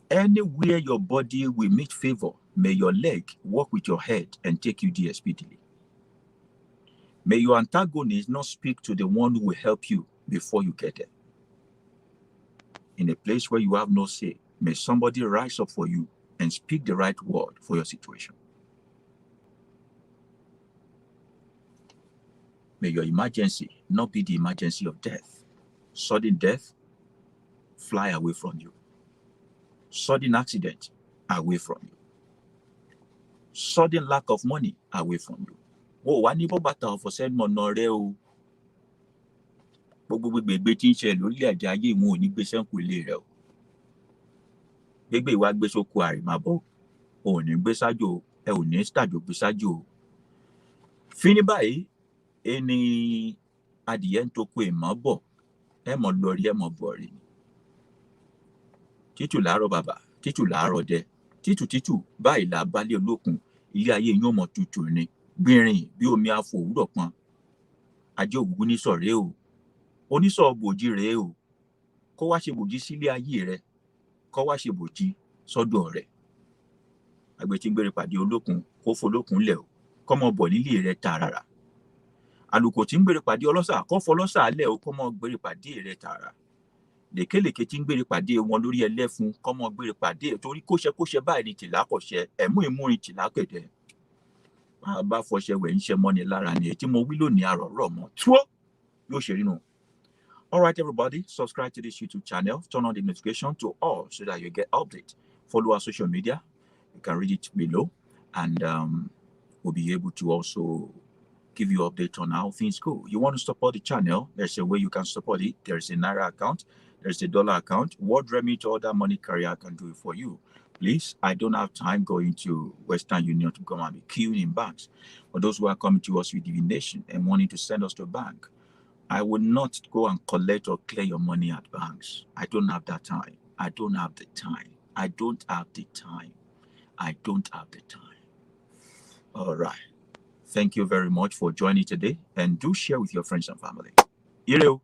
Anywhere your body will meet favor, may your leg walk with your head and take you there speedily. May your antagonist not speak to the one who will help you before you get there. In a place where you have no say, may somebody rise up for you and speak the right word for your situation. May your emergency not be the emergency of death. Sudden death, fly away from you. Sudden accident, away from you. Sudden lack of money, away from you. Oh, one even battle for send monoreo. Gbogbo tí ń ṣe lórílẹ̀-èdè ayé wọn ò ní gbé sẹ́ńkù ilé rẹ̀ o. Gbégbé ìwà gbé sóko àrèmábọ̀, ò ní gbé sájò, ẹ ò ní stàjò gbé sájò. Fíní báyìí, ẹni adìyẹ ń toko èèmọ̀ bọ̀, ẹ mọ̀ lórí ẹ mọ̀ bọ̀ rí ni. Títù láàárọ̀ bàbà, títù láàárọ̀ dẹ, títù báyìí là balẹ̀ olókun, ilé ayé yóò mọ̀ tutù ni, gbìnrín bí omi afọ òwúrọ̀ pọn. Ajé ògúngún ní sọ̀rẹ́ o. Onísọ̀ bòjì rèé o, kó wá ṣe bòjì sílé ayé rẹ, kó wá ṣe bòjì sọ́dọ̀ rẹ. Àgbẹ̀ tí ń gbére pàdé olókun, kó folókun lẹ̀ o, kọ́mọ bọ̀ nílé rẹ tààràrà. àlùkò tí ń gbére pàdé ọlọ́ṣà kọ́ fọlọ́ṣà alẹ́ o kọ́ mọ́ gbére pàdé rẹ̀ tààrà lèkélèké tí ń gbére pàdé wọn lórí ẹlẹ́fun kọ́ mọ́ gbére pàdé torí kóṣẹkóṣẹ báyìí ni tìlá kọ̀ṣẹ ẹ̀mú ìmúrin tìlá kẹ̀dẹ̀ bá fọṣẹ wẹ̀ ń ṣe mọ́ni lára ni ètí mo wí lónìí àrọ̀rọ̀ mọ́ túwó yóò ṣe rí nù. All right, everybody, subscribe to this YouTube channel, turn on the notification to all so that you get updates. Follow our social media. You can read it below, and we'll be able to also give you update on how things go. You want to support the channel, there's a way you can support it. There's a Naira account, there's a dollar account. World Remit or other money carrier can do it for you. Please, I don't have time going to Western Union to come and be queuing in banks. For those who are coming to us with divination and wanting to send us to a bank, I will not go and collect or clear your money at banks. I don't have that time. I don't have the time. I don't have the time. I don't have the time. All right. Thank you very much for joining today, and do share with your friends and family. Ireo.